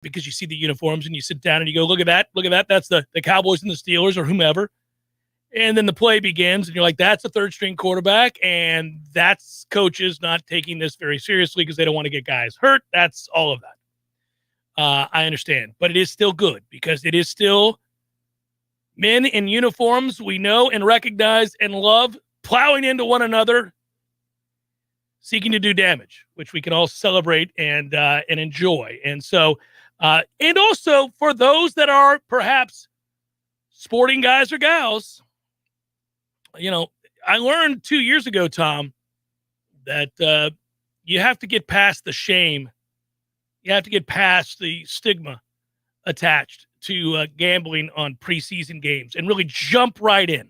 because you see the uniforms and you sit down and you go, look at that. That's the Cowboys and the Steelers or whomever. And then the play begins and you're like, that's a third string quarterback. And that's coaches not taking this very seriously because they don't want to get guys hurt. That's all of that. I understand, but it is still good because it is still men in uniforms we know and recognize and love plowing into one another, seeking to do damage, which we can all celebrate and enjoy. And so, and also for those that are perhaps sporting guys or gals, you know, I learned 2 years ago, Tom, that you have to get past the shame. You have to get past the stigma attached to gambling on preseason games and really jump right in.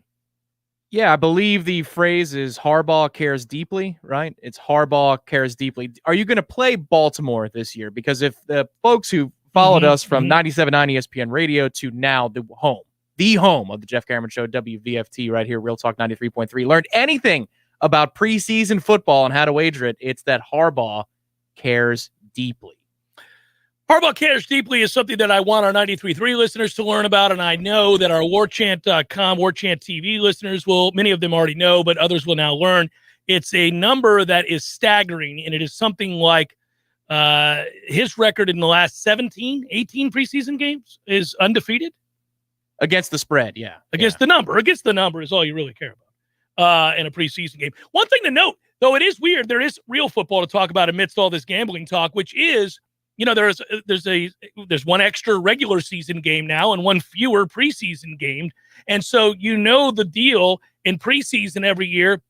Yeah, I believe the phrase is Harbaugh cares deeply, right? It's Harbaugh cares deeply. Are you going to play Baltimore this year? Because if the folks who followed us from 97.9 ESPN Radio to now the home of the Jeff Cameron Show, WVFT, right here, Real Talk 93.3, learned anything about preseason football and how to wager it, it's that Harbaugh cares deeply. Harbaugh cares deeply is something that I want our 93.3 listeners to learn about, and I know that our Warchant.com, Warchant TV listeners will, many of them already know, but others will now learn. It's a number that is staggering, and it is something like his record in the last 17, 18 preseason games is undefeated. Against the spread, yeah. Against the number. Against the number is all you really care about in a preseason game. One thing to note, though it is weird, there is real football to talk about amidst all this gambling talk, which is, you know, there's one extra regular season game now and one fewer preseason game. And so you know the deal in preseason every year,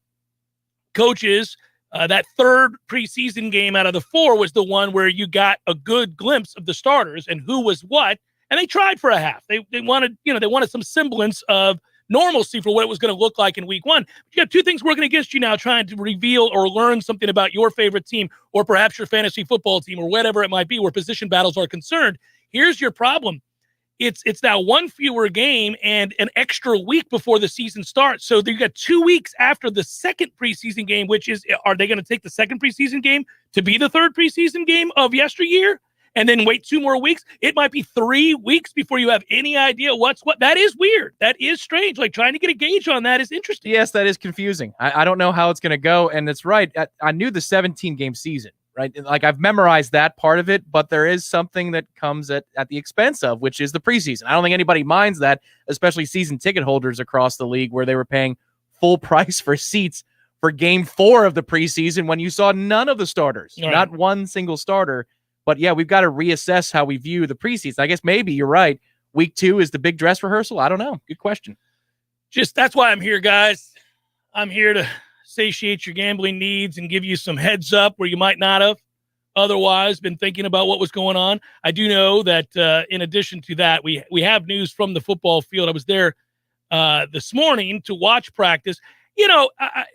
coaches, that third preseason game out of the four was the one where you got a good glimpse of the starters and who was what. And they tried for a half. They wanted, you know, they wanted some semblance of normalcy for what it was going to look like in week one. But you have two things working against you now, trying to reveal or learn something about your favorite team or perhaps your fantasy football team or whatever it might be where position battles are concerned. Here's your problem. It's now one fewer game and an extra week before the season starts. So you got 2 weeks after the second preseason game, which is, are they going to take the second preseason game to be the third preseason game of yesteryear? And then wait 2 more weeks? It might be 3 weeks before you have any idea what's what. That is weird. That is strange. Like, trying to get a gauge on that is interesting. Yes, that is confusing. I don't know how it's going to go. And it's right. I knew the 17-game season, right? Like, I've memorized that part of it, but there is something that comes at the expense of, which is the preseason. I don't think anybody minds that, especially season ticket holders across the league where they were paying full price for seats for game 4 of the preseason when you saw none of the starters, not one single starter. But yeah, we've got to reassess how we view the preseason. I guess maybe you're right. Week 2 is the big dress rehearsal. I don't know. Good question. Just that's why I'm here, guys. I'm here to satiate your gambling needs and give you some heads up where you might not have otherwise been thinking about what was going on. I do know that in addition to that, we have news from the football field. I was there this morning to watch practice. You know,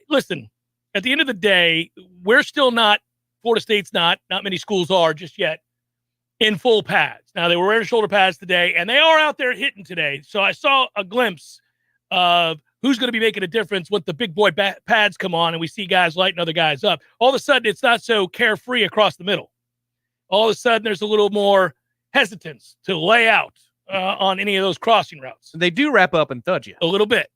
listen, at the end of the day, we're still not, Florida State's not many schools are just yet in full pads. Now, they were wearing shoulder pads today, and they are out there hitting today. So I saw a glimpse of who's going to be making a difference when the big boy pads come on and we see guys lighting other guys up. All of a sudden, it's not so carefree across the middle. All of a sudden, there's a little more hesitance to lay out on any of those crossing routes. They do wrap up and thud you. A little bit.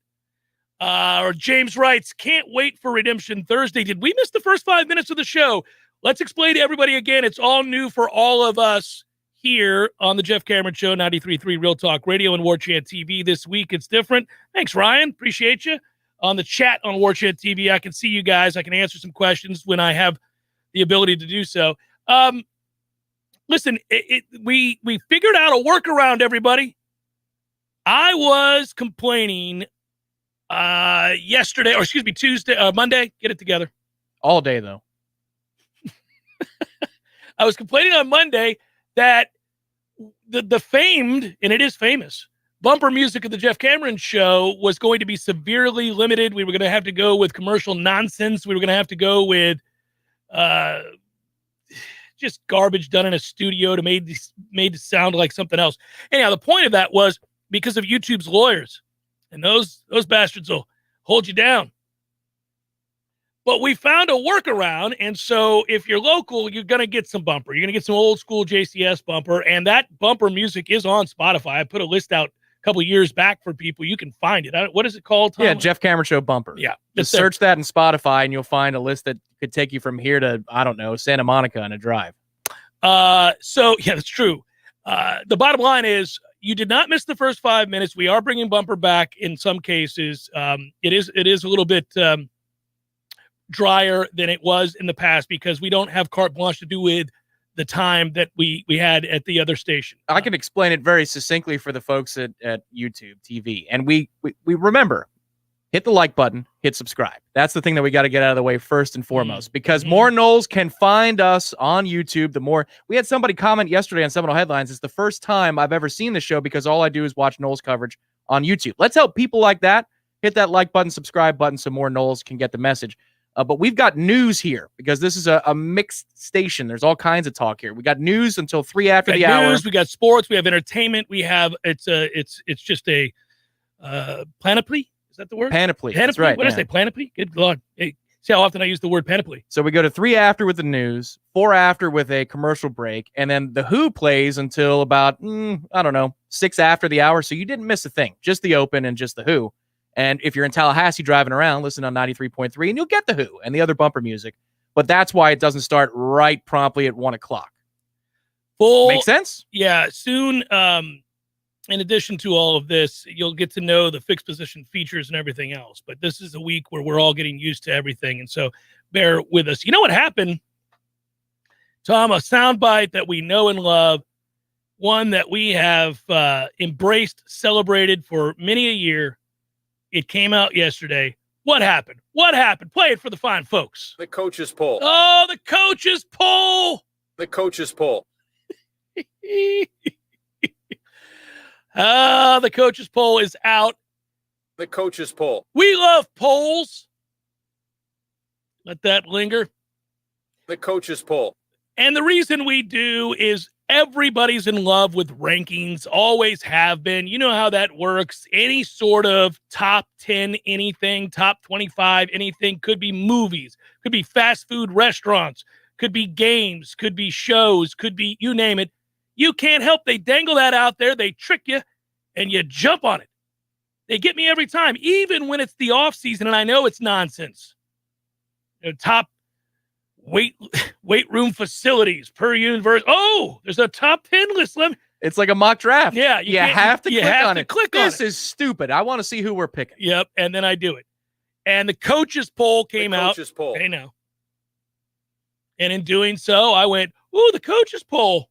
Or James writes, can't wait for Redemption Thursday. Did we miss the first 5 minutes of the show? Let's explain to everybody again. It's all new for all of us here on the Jeff Cameron Show, 93.3 Real Talk Radio and Warchant TV. This week, it's different. Thanks, Ryan. Appreciate you. On the chat on Warchant TV, I can see you guys. I can answer some questions when I have the ability to do so. Listen, we figured out a workaround, everybody. I was complaining Monday. Get it together. All day, though. I was complaining on Monday that the famed, and it is famous, bumper music of the Jeff Cameron Show was going to be severely limited. We were going to have to go with commercial nonsense. We were going to have to go with just garbage done in a studio to made to sound like something else. Anyhow, the point of that was because of YouTube's lawyers, and those bastards will hold you down. But we found a workaround, and so if you're local, you're going to get some bumper. You're going to get some old school JCS bumper, and that bumper music is on Spotify. I put a list out a couple of years back for people. You can find it. What is it called, Tom? Yeah, Jeff Cameron Show bumper. Yeah. Just search that in Spotify, and you'll find a list that could take you from here to, I don't know, Santa Monica on a drive. So, yeah, that's true. The bottom line is you did not miss the first 5 minutes. We are bringing bumper back in some cases. It is a little bit drier than it was in the past because we don't have carte blanche to do with the time that we had at the other station. I can explain it very succinctly for the folks at YouTube TV. And we remember, hit the like button, hit subscribe. That's the thing that we got to get out of the way first and foremost, because more Noles can find us on YouTube. The more we had somebody comment yesterday on Seminole Headlines. It's the first time I've ever seen the show because all I do is watch Noles coverage on YouTube. Let's help people like that. Hit that like button, subscribe button so more Noles can get the message. But we've got news here because this is a mixed station. There's all kinds of talk here. We got news until 3 after the hour. We got sports. We have entertainment. We have it's just a panoply. Is that the word? Panoply. Panoply. That's right. What did I say? Panoply. Good Lord. Hey, see how often I use the word panoply. So we go to 3 after with the news, 4 after with a commercial break, and then the Who plays until about I don't know 6 after the hour. So you didn't miss a thing. Just the Open and just the Who. And if you're in Tallahassee driving around, listen on 93.3, and you'll get the Who and the other bumper music. But that's why it doesn't start right promptly at 1 o'clock. Make sense? Yeah. Soon, in addition to all of this, you'll get to know the fixed position features and everything else. But this is a week where we're all getting used to everything. And so bear with us. You know what happened, Tom? A soundbite that we know and love, one that we have embraced, celebrated for many a year. It came out yesterday. What happened? What happened? Play it for the fine folks. The coach's poll. Oh, the coach's poll. The coach's poll. The coach's poll is out. The coach's poll. We love polls. Let that linger. The coach's poll. And the reason we do is everybody's in love with rankings, always have been. You know how that works. Any sort of top 10 anything, top 25 anything, could be movies, could be fast food restaurants, could be games, could be shows, could be you name it. You can't help. They dangle that out there. They trick you, and you jump on it. They get me every time, even when it's the off season, and I know it's nonsense. You know, top weight room facilities per university. Oh, there's a top 10 list. It's like a mock draft. Yeah, you have to click on it. This is stupid. I want to see who we're picking. Yep, and then I do it. And the coaches poll came out. Coaches poll. I know. And in doing so, I went, "Ooh, the coaches poll,"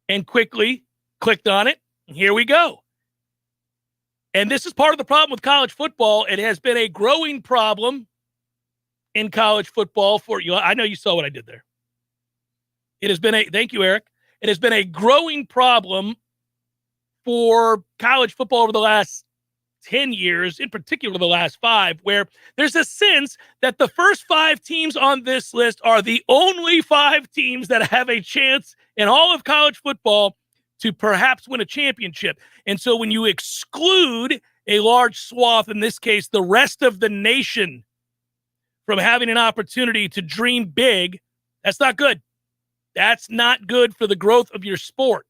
and quickly clicked on it. And here we go. And this is part of the problem with college football. It has been a growing problem in college football for you. I know you saw what I did there. It has been thank you, Eric. It has been a growing problem for college football over the last 10 years, in particular the last 5, where there's a sense that the first 5 teams on this list are the only 5 teams that have a chance in all of college football to perhaps win a championship. And so when you exclude a large swath, in this case, the rest of the nation, from having an opportunity to dream big, that's not good. That's not good for the growth of your sport.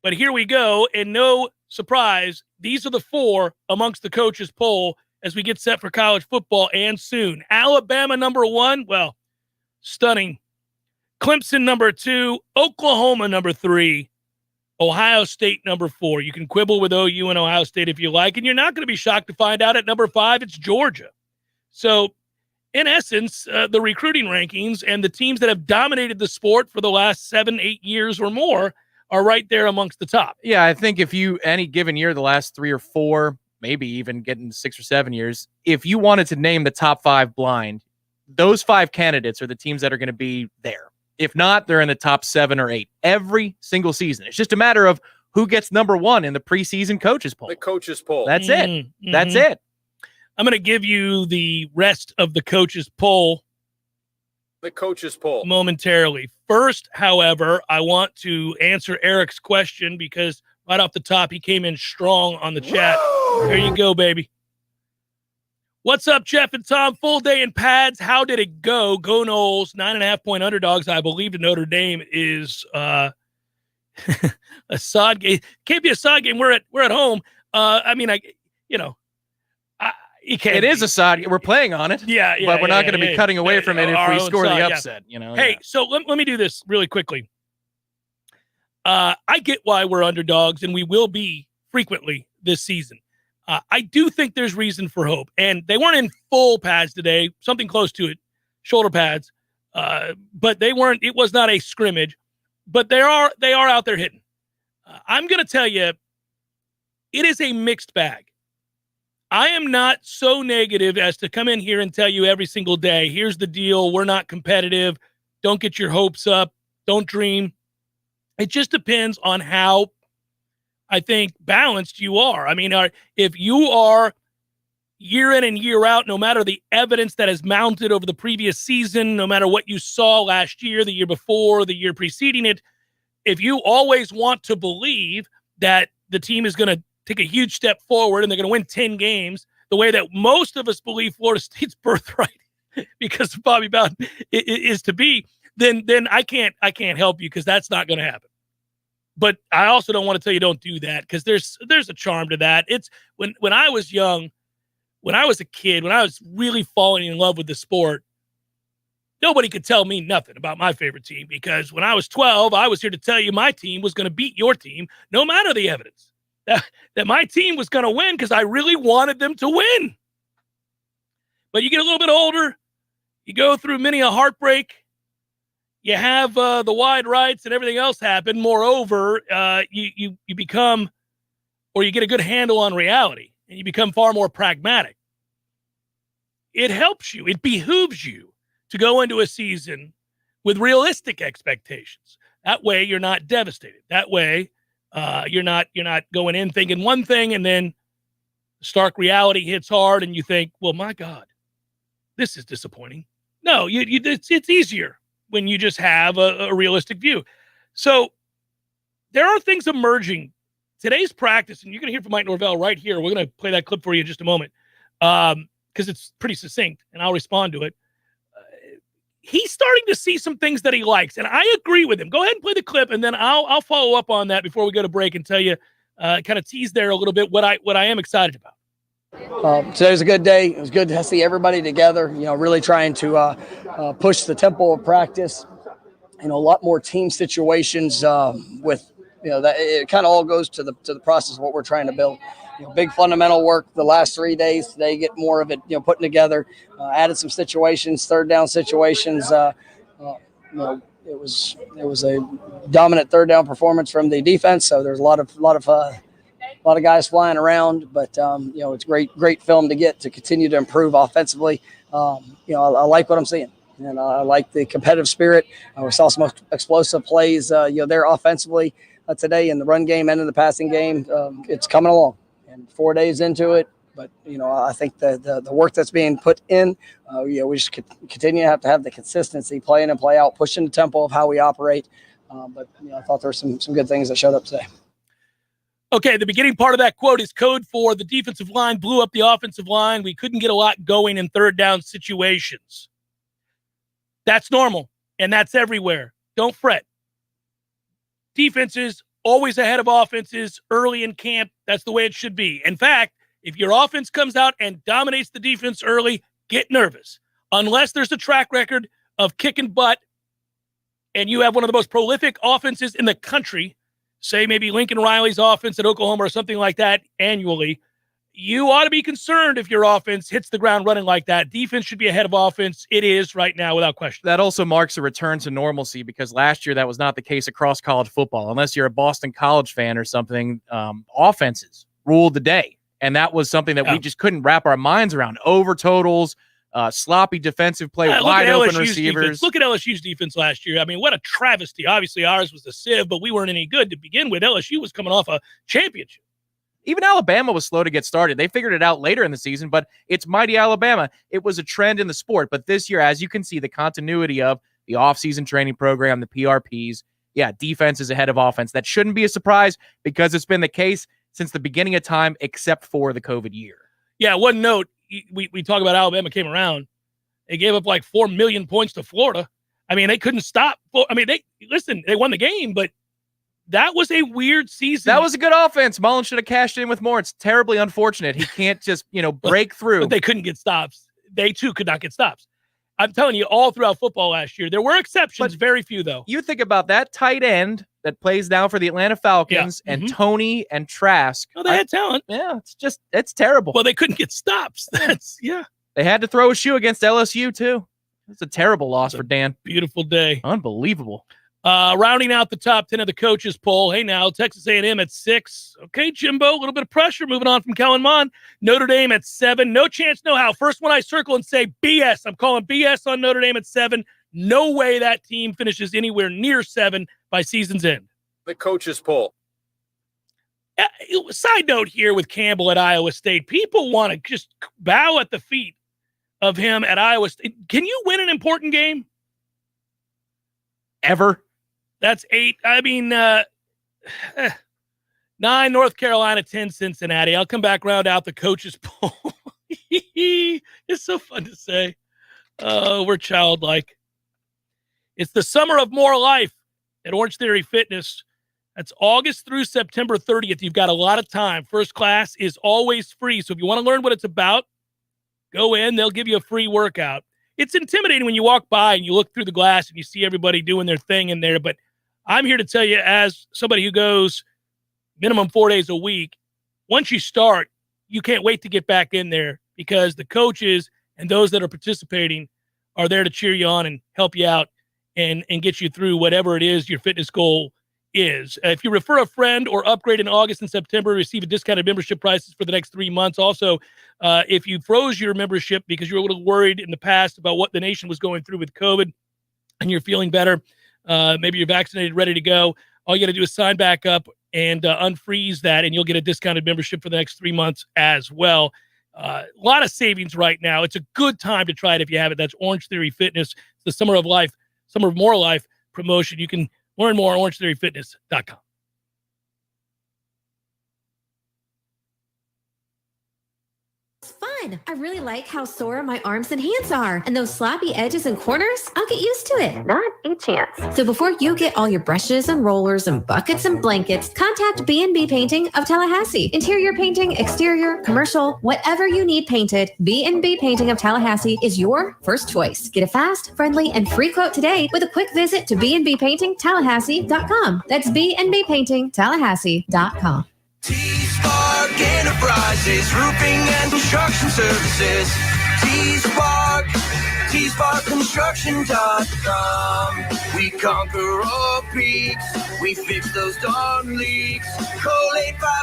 But here we go, and no surprise, these are the 4 amongst the coaches poll as we get set for college football, and soon. Alabama number 1, well, stunning. Clemson number 2, Oklahoma number 3, Ohio State number 4. You can quibble with OU and Ohio State if you like, and you're not going to be shocked to find out at number 5, it's Georgia. So, in essence, the recruiting rankings and the teams that have dominated the sport for the last 7-8 years or more are right there amongst the top. Yeah, I think if you, any given year, the last 3 or 4, maybe even getting 6 or 7 years, if you wanted to name the top 5 blind, those 5 candidates are the teams that are going to be there. If not, they're in the top 7 or 8 every single season. It's just a matter of who gets number 1 in the preseason coaches poll. The coaches poll. That's it. Mm-hmm. That's it. I'm going to give you the rest of the coaches poll. The coaches poll. Momentarily. First, however, I want to answer Eric's question because right off the top, he came in strong on the chat. There you go, baby. What's up, Jeff and Tom? Full day in pads. How did it go? Go Noles. 9.5-point underdogs. I believe to Notre Dame is a sod game. Can't be a sod game. We're at home. It is a sod. We're playing on it. Yeah. But we're not going to be cutting away from it if we score the upset. Hey, so let me do this really quickly. I get why we're underdogs, and we will be frequently this season. I do think there's reason for hope, and they weren't in full pads today, something close to it, shoulder pads, but they weren't. It was not a scrimmage, but they are out there hitting. I'm going to tell you, it is a mixed bag. I am not so negative as to come in here and tell you every single day, here's the deal, we're not competitive, don't get your hopes up, don't dream. It just depends on how, I think, balanced you are. I mean, if you are year in and year out, no matter the evidence that has mounted over the previous season, no matter what you saw last year, the year before, the year preceding it, if you always want to believe that the team is going to take a huge step forward and they're going to win 10 games, the way that most of us believe Florida State's birthright because of Bobby Bowden is to be, then I can't help you because that's not going to happen. But I also don't want to tell you don't do that because there's a charm to that. It's when I was young, when I was a kid, when I was really falling in love with the sport, nobody could tell me nothing about my favorite team because when I was 12, I was here to tell you my team was going to beat your team no matter the evidence. That my team was going to win because I really wanted them to win. But you get a little bit older, you go through many a heartbreak, you have the wide rights and everything else happen. Moreover, you become, or you get a good handle on reality, and you become far more pragmatic. It helps you. It behooves you to go into a season with realistic expectations. That way, you're not devastated. That way, you're not going in thinking one thing and then stark reality hits hard and you think, well, my God, this is disappointing. No, it's easier when you just have a realistic view. So there are things emerging. Today's practice, and you're going to hear from Mike Norvell right here. We're going to play that clip for you in just a moment because it's pretty succinct, and I'll respond to it. He's starting to see some things that he likes, and I agree with him. Go ahead and play the clip, and then I'll follow up on that before we go to break and tell you, kind of tease there a little bit what I am excited about. Today was a good day. It was good to see everybody together. Really trying to push the tempo of practice. A lot more team situations with that. It kind of all goes to the process of what we're trying to build. Big fundamental work the last 3 days. Today, get more of it, putting together. Added some situations, third down situations. It was a dominant third down performance from the defense. So there's a lot of guys flying around, but it's great film to get to continue to improve offensively. I like what I'm seeing, and I like the competitive spirit. We saw some explosive plays, there offensively today in the run game and in the passing game. It's coming along. And 4 days into it, but I think the work that's being put in, we just continue to have the consistency, play in and play out, pushing the tempo of how we operate. But I thought there were some good things that showed up today. Okay, the beginning part of that quote is code for the defensive line blew up the offensive line. We couldn't get a lot going in third down situations. That's normal, and that's everywhere. Don't fret. Defenses always ahead of offenses early in camp. That's the way it should be. In fact, if your offense comes out and dominates the defense early, get nervous. Unless there's a track record of kicking butt and you have one of the most prolific offenses in the country, say maybe Lincoln Riley's offense at Oklahoma or something like that annually, you ought to be concerned if your offense hits the ground running like that. Defense should be ahead of offense. It is right now without question. That also marks a return to normalcy because last year that was not the case across college football. Unless you're a Boston College fan or something, offenses ruled the day. And that was something that we just couldn't wrap our minds around. Over totals, sloppy defensive play, wide open receivers. Defense. Look at LSU's defense last year. I mean, what a travesty. Obviously, ours was a sieve, but we weren't any good to begin with. LSU was coming off a championship. Even Alabama was slow to get started. They figured it out later in the season, but it's mighty Alabama. It was a trend in the sport. But this year, as you can see, the continuity of the offseason training program, the PRPs, defense is ahead of offense. That shouldn't be a surprise because it's been the case since the beginning of time, except for the COVID year. Yeah, one note, we talk about Alabama came around. They gave up like 4 million points to Florida. I mean, they couldn't stop. I mean, they won the game, but that was a weird season. That was a good offense. Mullen should have cashed in with more. It's terribly unfortunate. He can't just, break through. But they couldn't get stops. They, too, could not get stops. I'm telling you, all throughout football last year, there were exceptions, but very few, though. You think about that tight end that plays now for the Atlanta Falcons and Tony and Trask. Oh, they had talent. Yeah, it's terrible. Well, they couldn't get stops. They had to throw a shoe against LSU, too. It's a terrible loss for Dan. Beautiful day. Unbelievable. Rounding out the top 10 of the coaches poll. Hey, now, Texas A&M at 6. Okay, Jimbo, a little bit of pressure moving on from Kellen Mond. Notre Dame at 7. No chance, no how. First one I circle and say BS. I'm calling BS on Notre Dame at 7. No way that team finishes anywhere near 7 by season's end. The coaches poll. Side note here with Campbell at Iowa State. People want to just bow at the feet of him at Iowa State. Can you win an important game? Ever? That's 8. I mean, 9 North Carolina, 10 Cincinnati. I'll come back, round out the coaches poll. It's so fun to say. We're childlike. It's the summer of more life at Orange Theory Fitness. That's August through September 30th. You've got a lot of time. First class is always free. So if you want to learn what it's about, go in. They'll give you a free workout. It's intimidating when you walk by and you look through the glass and you see everybody doing their thing in there. But I'm here to tell you, as somebody who goes minimum 4 days a week, once you start, you can't wait to get back in there because the coaches and those that are participating are there to cheer you on and help you out and get you through whatever it is your fitness goal is. If you refer a friend or upgrade in August and September, receive a discounted membership prices for the next 3 months. Also, if you froze your membership because you were a little worried in the past about what the nation was going through with COVID and you're feeling better, maybe you're vaccinated, ready to go, all you got to do is sign back up and unfreeze that, and you'll get a discounted membership for the next 3 months as well. A lot of savings right now. It's a good time to try it if you have it. That's Orange Theory Fitness. It's the Summer of More Life promotion. You can learn more on orangetheoryfitness.com. Fun. I really like how sore my arms and hands are. And those sloppy edges and corners, I'll get used to it. Not a chance. So before you get all your brushes and rollers and buckets and blankets, contact B&B Painting of Tallahassee. Interior painting, exterior, commercial, whatever you need painted, B&B Painting of Tallahassee is your first choice. Get a fast, friendly, and free quote today with a quick visit to bnbpaintingtallahassee.com. That's bnbpaintingtallahassee.com. T-Spark Enterprises, roofing and construction services. T-SparkConstruction.com. We conquer all peaks. We fix those darn leaks. Call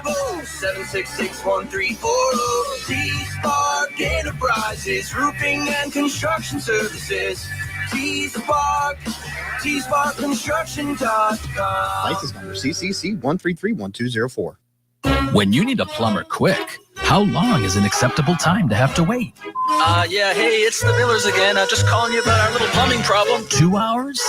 850-766-1340. T-Spark Enterprises, roofing and construction services. T-Spark, TSparkConstruction.com. License number CCC 1331204. When you need a plumber quick, how long is an acceptable time to have to wait? Yeah, hey, it's the Millers again. Just calling you about our little plumbing problem. 2 hours?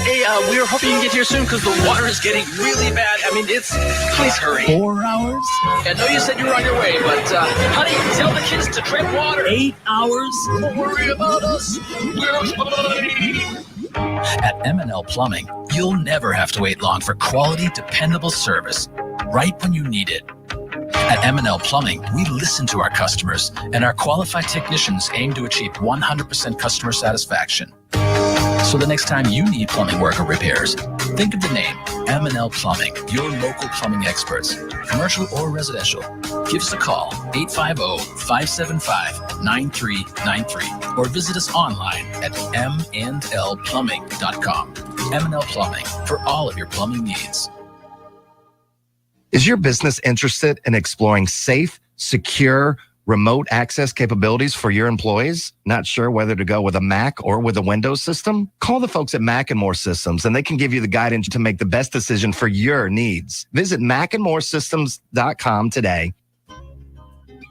Hey, we were hoping you can get here soon because the water is getting really bad. I mean, please hurry. 4 hours? I know you said you were on your way, but, honey, tell the kids to drink water. 8 hours? Don't worry about us. We're fine. At M&L Plumbing, you'll never have to wait long for quality, dependable service right when you need it. At M&L Plumbing, we listen to our customers, and our qualified technicians aim to achieve 100% customer satisfaction. So the next time you need plumbing work or repairs, think of the name M&L Plumbing, your local plumbing experts, commercial or residential. Give us a call, 850-575-9393, or visit us online at mndlplumbing.com. M&L Plumbing, for all of your plumbing needs. Is your business interested in exploring safe, secure, remote access capabilities for your employees? Not sure whether to go with a Mac or with a Windows system? Call the folks at Mac & More Systems, and they can give you the guidance to make the best decision for your needs. Visit macandmoresystems.com today.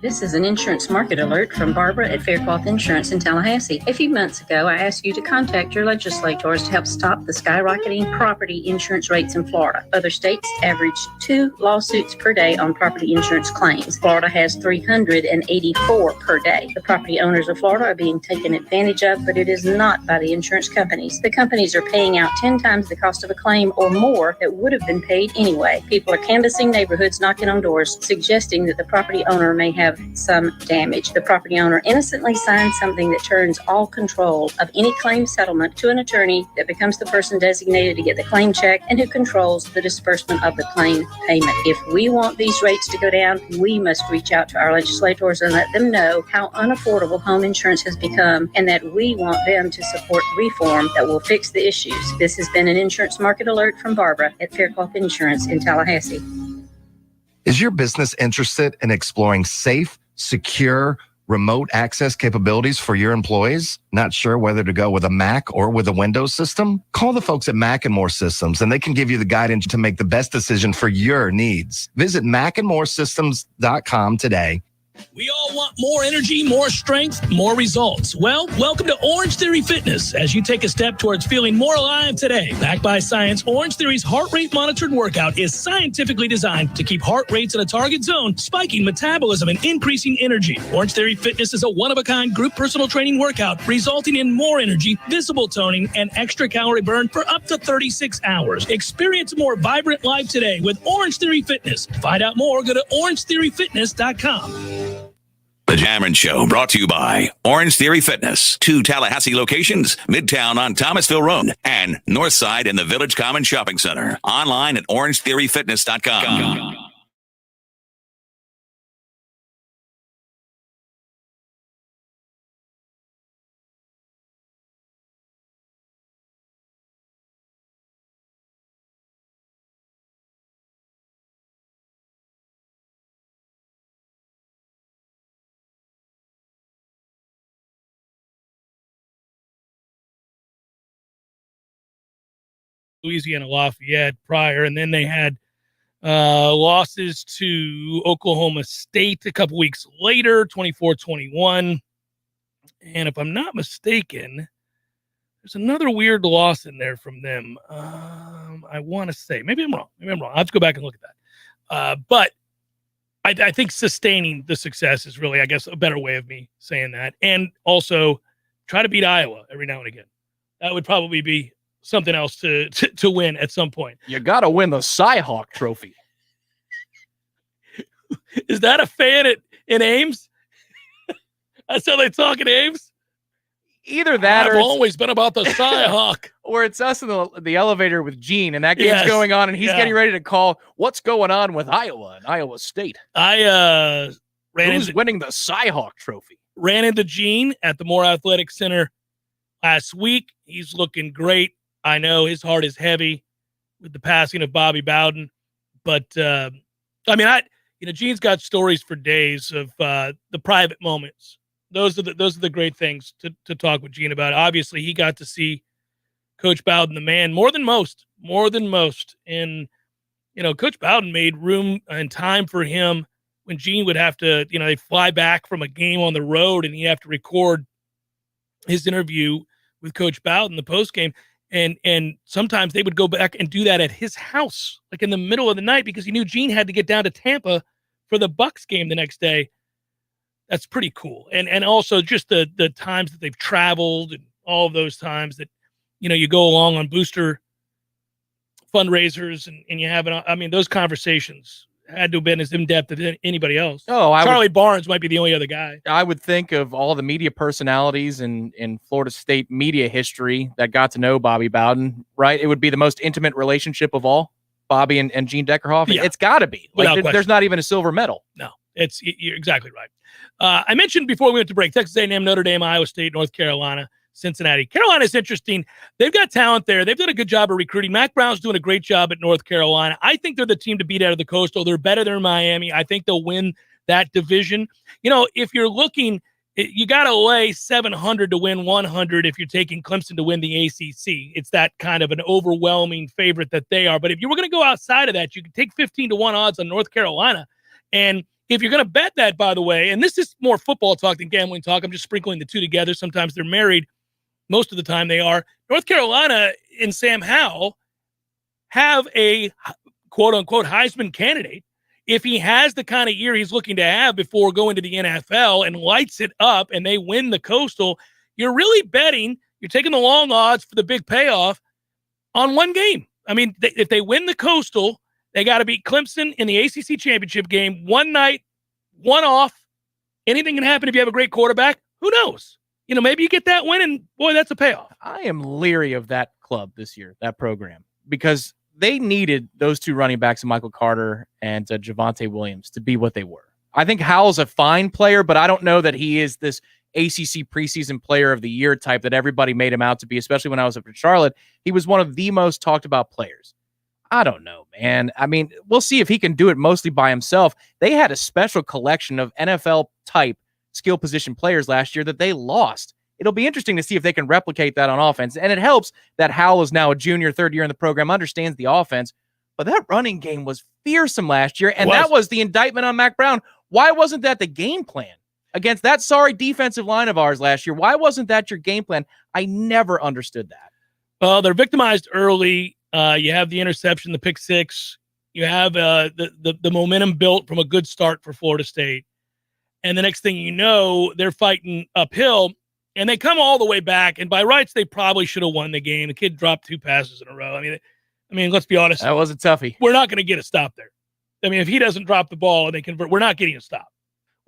This is an insurance market alert from Barbara at Faircloth Insurance in Tallahassee. A few months ago, I asked you to contact your legislators to help stop the skyrocketing property insurance rates in Florida. Other states average 2 lawsuits per day on property insurance claims. Florida has 384 per day. The property owners of Florida are being taken advantage of, but it is not by the insurance companies. The companies are paying out 10 times the cost of a claim or more that would have been paid anyway. People are canvassing neighborhoods, knocking on doors, suggesting that the property owner may have some damage. The property owner innocently signs something that turns all control of any claim settlement to an attorney that becomes the person designated to get the claim check and who controls the disbursement of the claim payment. If we want these rates to go down, we must reach out to our legislators and let them know how unaffordable home insurance has become and that we want them to support reform that will fix the issues. This has been an insurance market alert from Barbara at Faircloth Insurance in Tallahassee. Is your business interested in exploring safe, secure, remote access capabilities for your employees? Not sure whether to go with a Mac or with a Windows system? Call the folks at Mac & More Systems and they can give you the guidance to make the best decision for your needs. Visit macandmoresystems.com today. We all want more energy, more strength, more results. Well, welcome to Orange Theory Fitness as you take a step towards feeling more alive today. Backed by science, Orange Theory's heart rate monitored workout is scientifically designed to keep heart rates in a target zone, spiking metabolism and increasing energy. Orange Theory Fitness is a one-of-a-kind group personal training workout resulting in more energy, visible toning, and extra calorie burn for up to 36 hours. Experience a more vibrant life today with Orange Theory Fitness. To find out more, go to orangetheoryfitness.com. The Jammin' Show brought to you by Orange Theory Fitness. 2 Tallahassee locations, Midtown on Thomasville Road and Northside in the Village Common Shopping Center. Online at orangetheoryfitness.com. Louisiana Lafayette prior, and then they had losses to Oklahoma State a couple weeks later, 24-21. And if I'm not mistaken, there's another weird loss in there from them. I want to say, maybe I'm wrong. I'll have to go back and look at that. But I think sustaining the success is really, I guess, a better way of me saying that. And also try to beat Iowa every now and again. That would probably be something else to win at some point. You got to win the Cy-Hawk Trophy. Is that a fan in Ames? That's how they talk in Ames? Either that I've or always been about the Cy-Hawk. Or it's us in the elevator with Gene, and that game's going on, and he's getting ready to call what's going on with Iowa and Iowa State. Who's winning the Cy-Hawk Trophy? Ran into Gene at the Moore Athletic Center last week. He's looking great. I know his heart is heavy with the passing of Bobby Bowden, but Gene's got stories for days of the private moments. Those are the great things to talk with Gene about. Obviously, he got to see Coach Bowden, the man, more than most. And Coach Bowden made room and time for him when Gene would have to, they fly back from a game on the road and he'd have to record his interview with Coach Bowden, the post game. And sometimes they would go back and do that at his house, like in the middle of the night, because he knew Gene had to get down to Tampa for the Bucks game the next day. That's pretty cool. And also just the times that they've traveled and all of those times that, you go along on booster fundraisers and you have those conversations had to have been as in-depth as anybody else. Charlie Barnes might be the only other guy. I would think of all the media personalities in Florida State media history that got to know Bobby Bowden, right? It would be the most intimate relationship of all, Bobby and Gene Deckerhoff. Yeah. It's got to be. There's not even a silver medal. No, you're exactly right. I mentioned before we went to break, Texas A&M, Notre Dame, Iowa State, North Carolina, Cincinnati. Carolina's interesting. They've got talent there. They've done a good job of recruiting. Mac Brown's doing a great job at North Carolina. I think they're the team to beat out of the Coastal. They're better than Miami. I think they'll win that division. If you're looking, you got to lay 700 to win 100 if you're taking Clemson to win the ACC. It's that kind of an overwhelming favorite that they are. But if you were going to go outside of that, you could take 15-1 odds on North Carolina. And if you're going to bet that, by the way, and this is more football talk than gambling talk, I'm just sprinkling the two together. Sometimes they're married. Most of the time they are. North Carolina and Sam Howell have a quote-unquote Heisman candidate. If he has the kind of year he's looking to have before going to the NFL and lights it up and they win the Coastal, you're really betting, you're taking the long odds for the big payoff on one game. I mean, if they win the Coastal, they got to beat Clemson in the ACC championship game, one night, one off. Anything can happen if you have a great quarterback. Who knows? Maybe you get that win, and boy, that's a payoff. I am leery of that club this year, that program, because they needed those two running backs, Michael Carter and Javonte Williams, to be what they were. I think Howell's a fine player, but I don't know that he is this ACC preseason player of the year type that everybody made him out to be, especially when I was up in Charlotte. He was one of the most talked about players. I don't know, man. I mean, we'll see if he can do it mostly by himself. They had a special collection of NFL-type skill position players last year that they lost. It'll be interesting to see if they can replicate that on offense. And it helps that Howell is now a junior, third year in the program, understands the offense. But that running game was fearsome last year, and that was the indictment on Mac Brown. Why wasn't that the game plan against that sorry defensive line of ours last year? Why wasn't that your game plan? I never understood that. Well, they're victimized early. You have the interception, the pick six. You have the momentum built from a good start for Florida State. And the next thing you know, they're fighting uphill, and they come all the way back. And by rights, they probably should have won the game. The kid dropped 2 passes in a row. I mean, let's be honest. That was a toughie. We're not going to get a stop there. I mean, if he doesn't drop the ball and they convert, we're not getting a stop.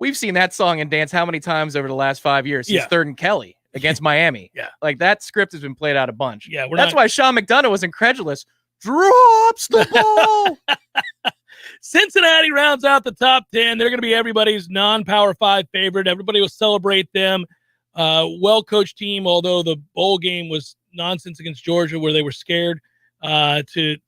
We've seen that song and dance how many times over the last 5 years? Since Third and Kelly against Miami. Yeah. Like, that script has been played out a bunch. Yeah, That's why Sean McDonough was incredulous. Drops the ball. Cincinnati rounds out the top 10. They're going to be everybody's non-Power 5 favorite. Everybody will celebrate them. Well-coached team, although the bowl game was nonsense against Georgia where they were scared to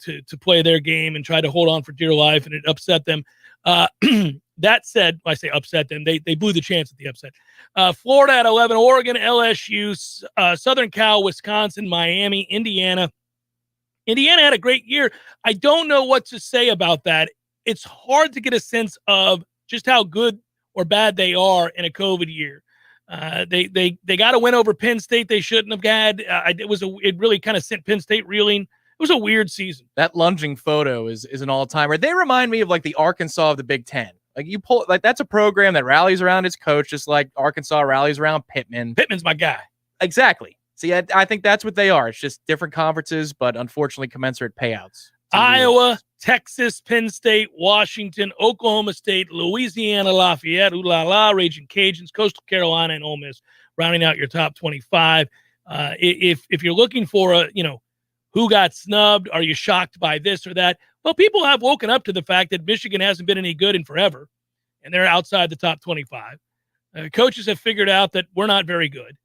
play their game and try to hold on for dear life, and it upset them. That said, I say upset them. They blew the chance at the upset. Florida at 11, Oregon, LSU, Southern Cal, Wisconsin, Miami, Indiana. Indiana had a great year. I don't know what to say about that. It's hard to get a sense of just how good or bad they are in a COVID year. They got a win over Penn State they shouldn't have had. It really kind of sent Penn State reeling. It was a weird season. That lunging photo is an all-timer. They remind me of like the Arkansas of the Big Ten. That's a program that rallies around its coach, just like Arkansas rallies around Pittman. Pittman's my guy. Exactly. See, I think that's what they are. It's just different conferences, but unfortunately commensurate payouts. Iowa, Texas, Penn State, Washington, Oklahoma State, Louisiana, Lafayette, Raging Cajuns, Coastal Carolina, and Ole Miss, rounding out your top 25. If you're looking for who got snubbed, are you shocked by this or that? Well, people have woken up to the fact that Michigan hasn't been any good in forever, and they're outside the top 25. Coaches have figured out that we're not very good.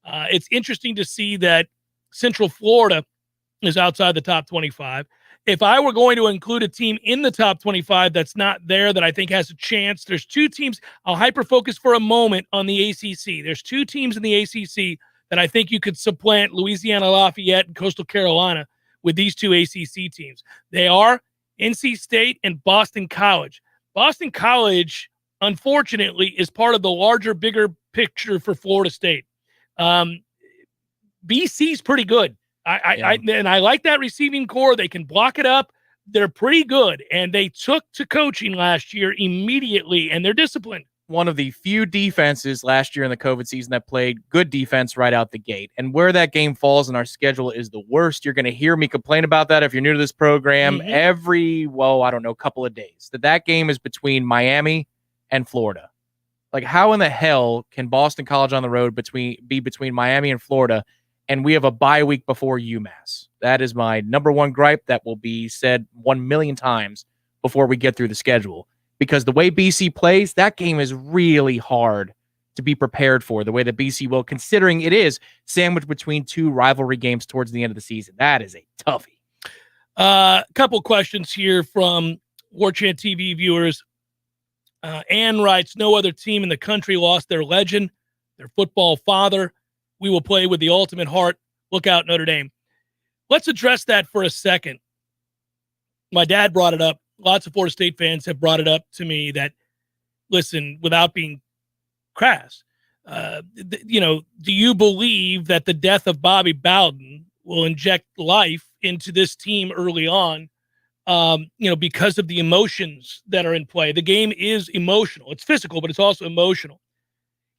It's interesting to see that Central Florida is outside the top 25. If I were going to include a team in the top 25 that's not there that I think has a chance, there's two teams. I'll hyper-focus for a moment on the ACC. There's two teams in the ACC that I think you could supplant Louisiana Lafayette and Coastal Carolina with these two ACC teams. They are NC State and Boston College. Boston College, unfortunately, is part of the larger, bigger picture for Florida State. BC's pretty good. I like that receiving core. They can block it up. They're pretty good, and they took to coaching last year immediately, and they're disciplined. One of the few defenses last year in the COVID season that played good defense right out the gate. And where that game falls in our schedule is the worst. You're going to hear me complain about that if you're new to this program every, couple of days. That game is between Miami and Florida. Like, how in the hell can Boston College on the road be between Miami and Florida, and we have a bye week before UMass? That is my number one gripe that will be said 1 million times before we get through the schedule. Because the way BC plays, that game is really hard to be prepared for, the way that BC will, considering it is sandwiched between two rivalry games towards the end of the season. That is a toughie. A couple questions here from Warchant TV viewers. Ann writes, no other team in the country lost their legend, their football father. We will play with the ultimate heart. Look out, Notre Dame. Let's address that for a second. My dad brought it up. Lots of Florida State fans have brought it up to me that listen, without being crass, do you believe that the death of Bobby Bowden will inject life into this team early on, because of the emotions that are in play? The game is emotional. It's physical, but it's also emotional.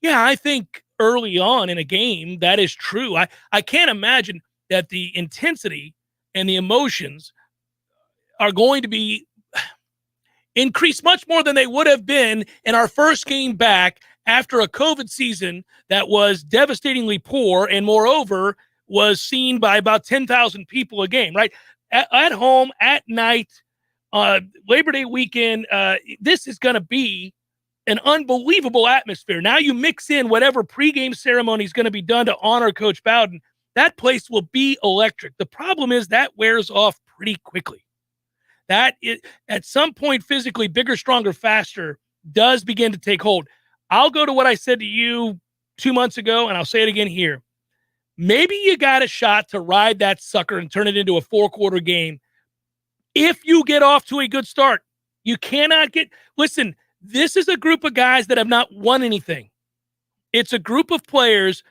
Yeah, I think early on in a game, that is true. I can't imagine that the intensity and the emotions are going to be increased much more than they would have been in our first game back after a COVID season that was devastatingly poor and, moreover, was seen by about 10,000 people a game, right? At home, at night, Labor Day weekend. This is going to be an unbelievable atmosphere. Now you mix in whatever pregame ceremony is going to be done to honor Coach Bowden. That place will be electric. The problem is that wears off pretty quickly. That at some point, physically bigger, stronger, faster does begin to take hold. I'll go to what I said to you 2 months ago, and I'll say it again here. Maybe you got a shot to ride that sucker and turn it into a 4-quarter game if you get off to a good start. You cannot listen, this is a group of guys that have not won anything. It's a group of players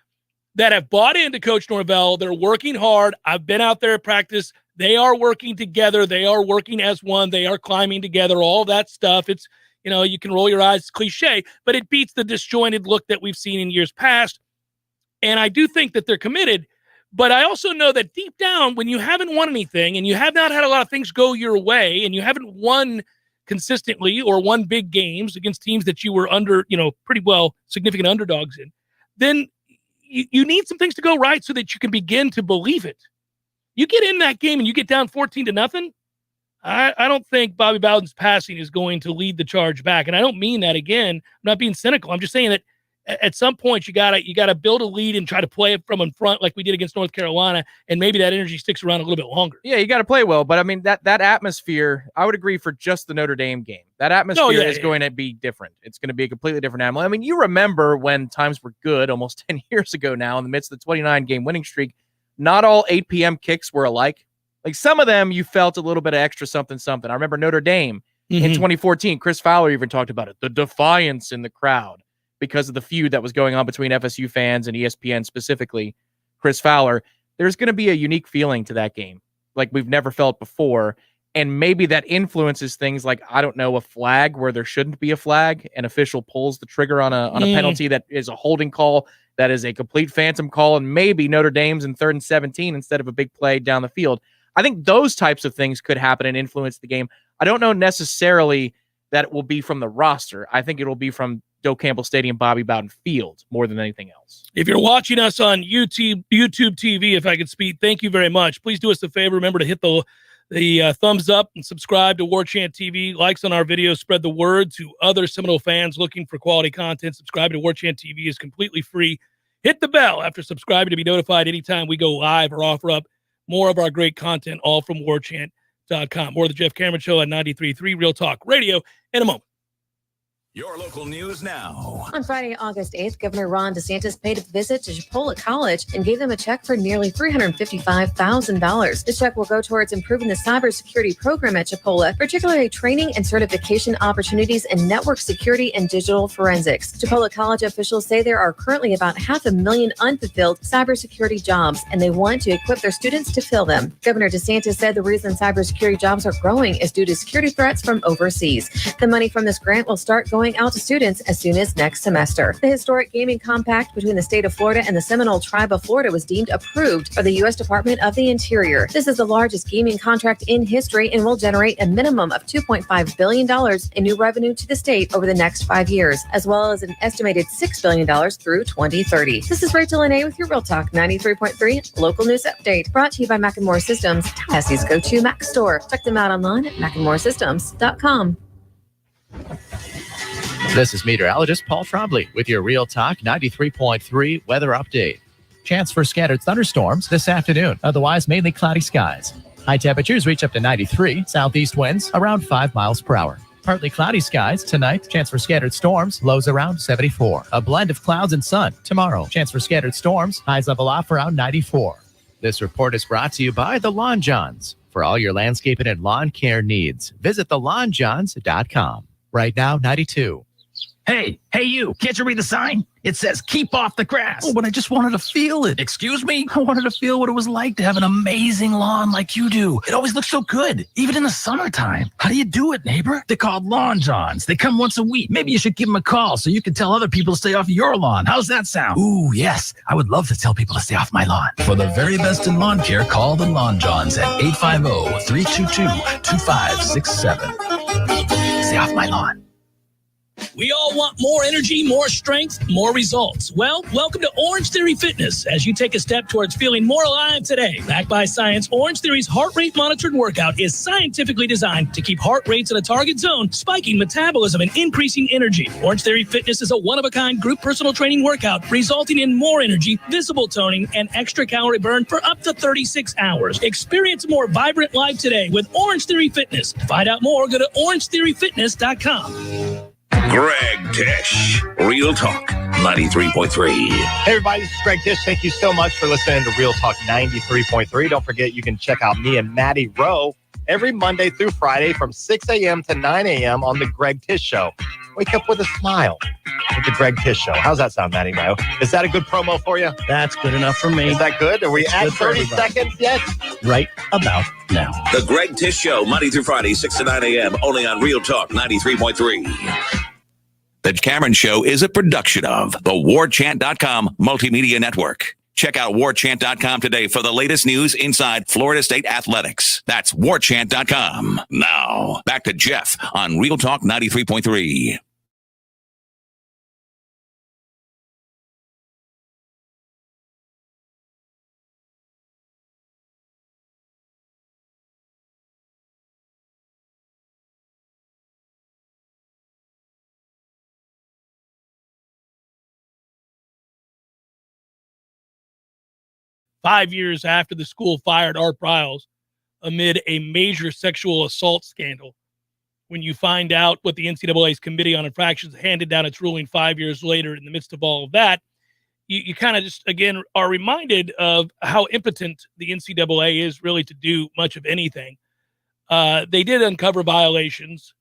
that have bought into Coach Norvell. They're working hard. I've been out there at practice. They are working together. They are working as one. They are climbing together, all that stuff. It's, you can roll your eyes, it's cliche, but it beats the disjointed look that we've seen in years past. And I do think that they're committed, but I also know that deep down, when you haven't won anything and you have not had a lot of things go your way and you haven't won consistently or won big games against teams that you were under, pretty well significant underdogs in, then you need some things to go right so that you can begin to believe it. You get in that game and you get down 14-0. I don't think Bobby Bowden's passing is going to lead the charge back. And I don't mean that again. I'm not being cynical. I'm just saying that at some point you gotta build a lead and try to play it from in front like we did against North Carolina, and maybe that energy sticks around a little bit longer. Yeah, you got to play well, but I mean that atmosphere, I would agree for just the Notre Dame game. That atmosphere is going to be different. It's going to be a completely different animal. I mean, you remember when times were good almost 10 years ago now in the midst of the 29-game winning streak, not all 8 p.m. kicks were alike. Like some of them you felt a little bit of extra something. I remember Notre Dame in 2014, Chris Fowler even talked about it, the defiance in the crowd, because of the feud that was going on between FSU fans and ESPN, specifically Chris Fowler. There's going to be a unique feeling to that game like we've never felt before. And maybe that influences things like, I don't know, a flag where there shouldn't be a flag. An official pulls the trigger on a penalty that is a holding call, that is a complete phantom call, and maybe Notre Dame's in 3rd and 17 instead of a big play down the field. I think those types of things could happen and influence the game. I don't know necessarily that it will be from the roster. I think it'll be from Doak Campbell Stadium, Bobby Bowden Field, more than anything else. If you're watching us on YouTube TV, if I could speak, thank you very much. Please do us a favor. Remember to hit the thumbs up and subscribe to Warchant TV. Likes on our videos spread the word to other Seminole fans looking for quality content. Subscribing to Warchant TV is completely free. Hit the bell after subscribing to be notified anytime we go live or offer up more of our great content, all from warchant.com. More of the Jeff Cameron Show at 93.3 Real Talk Radio in a moment. Your local news now. On Friday, August 8th, Governor Ron DeSantis paid a visit to Chipola College and gave them a check for nearly $355,000. The check will go towards improving the cybersecurity program at Chipola, particularly training and certification opportunities in network security and digital forensics. Chipola College officials say there are currently about 500,000 unfulfilled cybersecurity jobs, and they want to equip their students to fill them. Governor DeSantis said the reason cybersecurity jobs are growing is due to security threats from overseas. The money from this grant will start going out to students as soon as next semester. The historic gaming compact between the state of Florida and the Seminole Tribe of Florida was deemed approved by the U.S. Department of the Interior. This is the largest gaming contract in history and will generate a minimum of $2.5 billion in new revenue to the state over the next 5 years, as well as an estimated $6 billion through 2030. This is Rachel Lene with your Real Talk 93.3 local news update, brought to you by Macklemore Systems, Tallahassee's go-to Mac store. Check them out online at MacklemoreSystems.com. This is meteorologist Paul Trombley with your Real Talk 93.3 weather update. Chance for scattered thunderstorms this afternoon, otherwise mainly cloudy skies. High temperatures reach up to 93, southeast winds around 5 miles per hour. Partly cloudy skies tonight, chance for scattered storms, lows around 74. A blend of clouds and sun tomorrow, chance for scattered storms, highs level off around 94. This report is brought to you by the Lawn Johns. For all your landscaping and lawn care needs, visit thelawnjohns.com. Right now, 92. Hey, you, can't you read the sign? It says, keep off the grass. Oh, but I just wanted to feel it. Excuse me? I wanted to feel what it was like to have an amazing lawn like you do. It always looks so good, even in the summertime. How do you do it, neighbor? They're called Lawn Johns. They come once a week. Maybe you should give them a call so you can tell other people to stay off your lawn. How's that sound? Ooh, yes. I would love to tell people to stay off my lawn. For the very best in lawn care, call the Lawn Johns at 850-322-2567. Stay off my lawn. We all want more energy, more strength, more results. Well, welcome to Orange Theory Fitness as you take a step towards feeling more alive today. Backed by science, Orange Theory's heart rate monitored workout is scientifically designed to keep heart rates in a target zone, spiking metabolism and increasing energy. Orange Theory Fitness is a one-of-a-kind group personal training workout resulting in more energy, visible toning, and extra calorie burn for up to 36 hours. Experience a more vibrant life today with Orange Theory Fitness. To find out more, go to orangetheoryfitness.com. Greg Tish, Real Talk 93.3. Hey everybody, this is Greg Tish. Thank you so much for listening to Real Talk 93.3. Don't forget you can check out me and Maddie Rowe every Monday through Friday from 6 a.m. to 9 a.m. on the Greg Tish Show. Wake up with a smile with the Greg Tish Show. How's that sound, Maddie Rowe? Is that a good promo for you? That's good enough for me. Is that good? Are we It's at good for 30 everybody. seconds yet? Right about now. The Greg Tish Show, Monday through Friday, 6 to 9 a.m., only on Real Talk 93.3. The Cameron Show is a production of the Warchant.com Multimedia Network. Check out Warchant.com today for the latest news inside Florida State athletics. That's Warchant.com. Now, back to Jeff on Real Talk 93.3. Five years after the school fired Art Briles amid a major sexual assault scandal. When you find out what the NCAA's Committee on Infractions handed down its ruling 5 years later in the midst of all of that, you kind of just, again, are reminded of how impotent the NCAA is really to do much of anything. They did uncover violations.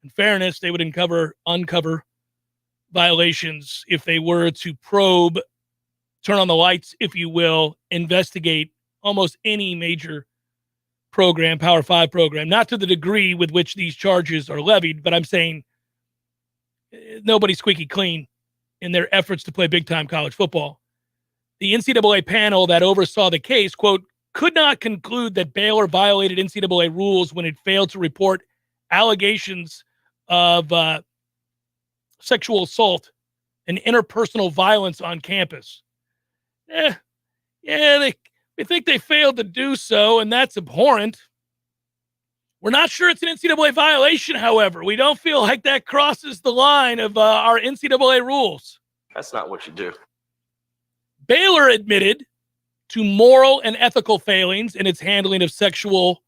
In fairness, they would uncover violations if they were to probe, turn on the lights, if you will, investigate almost any major program, Power 5 program, not to the degree with which these charges are levied, but I'm saying nobody's squeaky clean in their efforts to play big-time college football. The NCAA panel that oversaw the case, quote, could not conclude that Baylor violated NCAA rules when it failed to report allegations of sexual assault and interpersonal violence on campus. They think they failed to do so, and that's abhorrent. We're not sure it's an NCAA violation, however. We don't feel like that crosses the line of our NCAA rules. That's not what you do. Baylor admitted to moral and ethical failings in its handling of sexual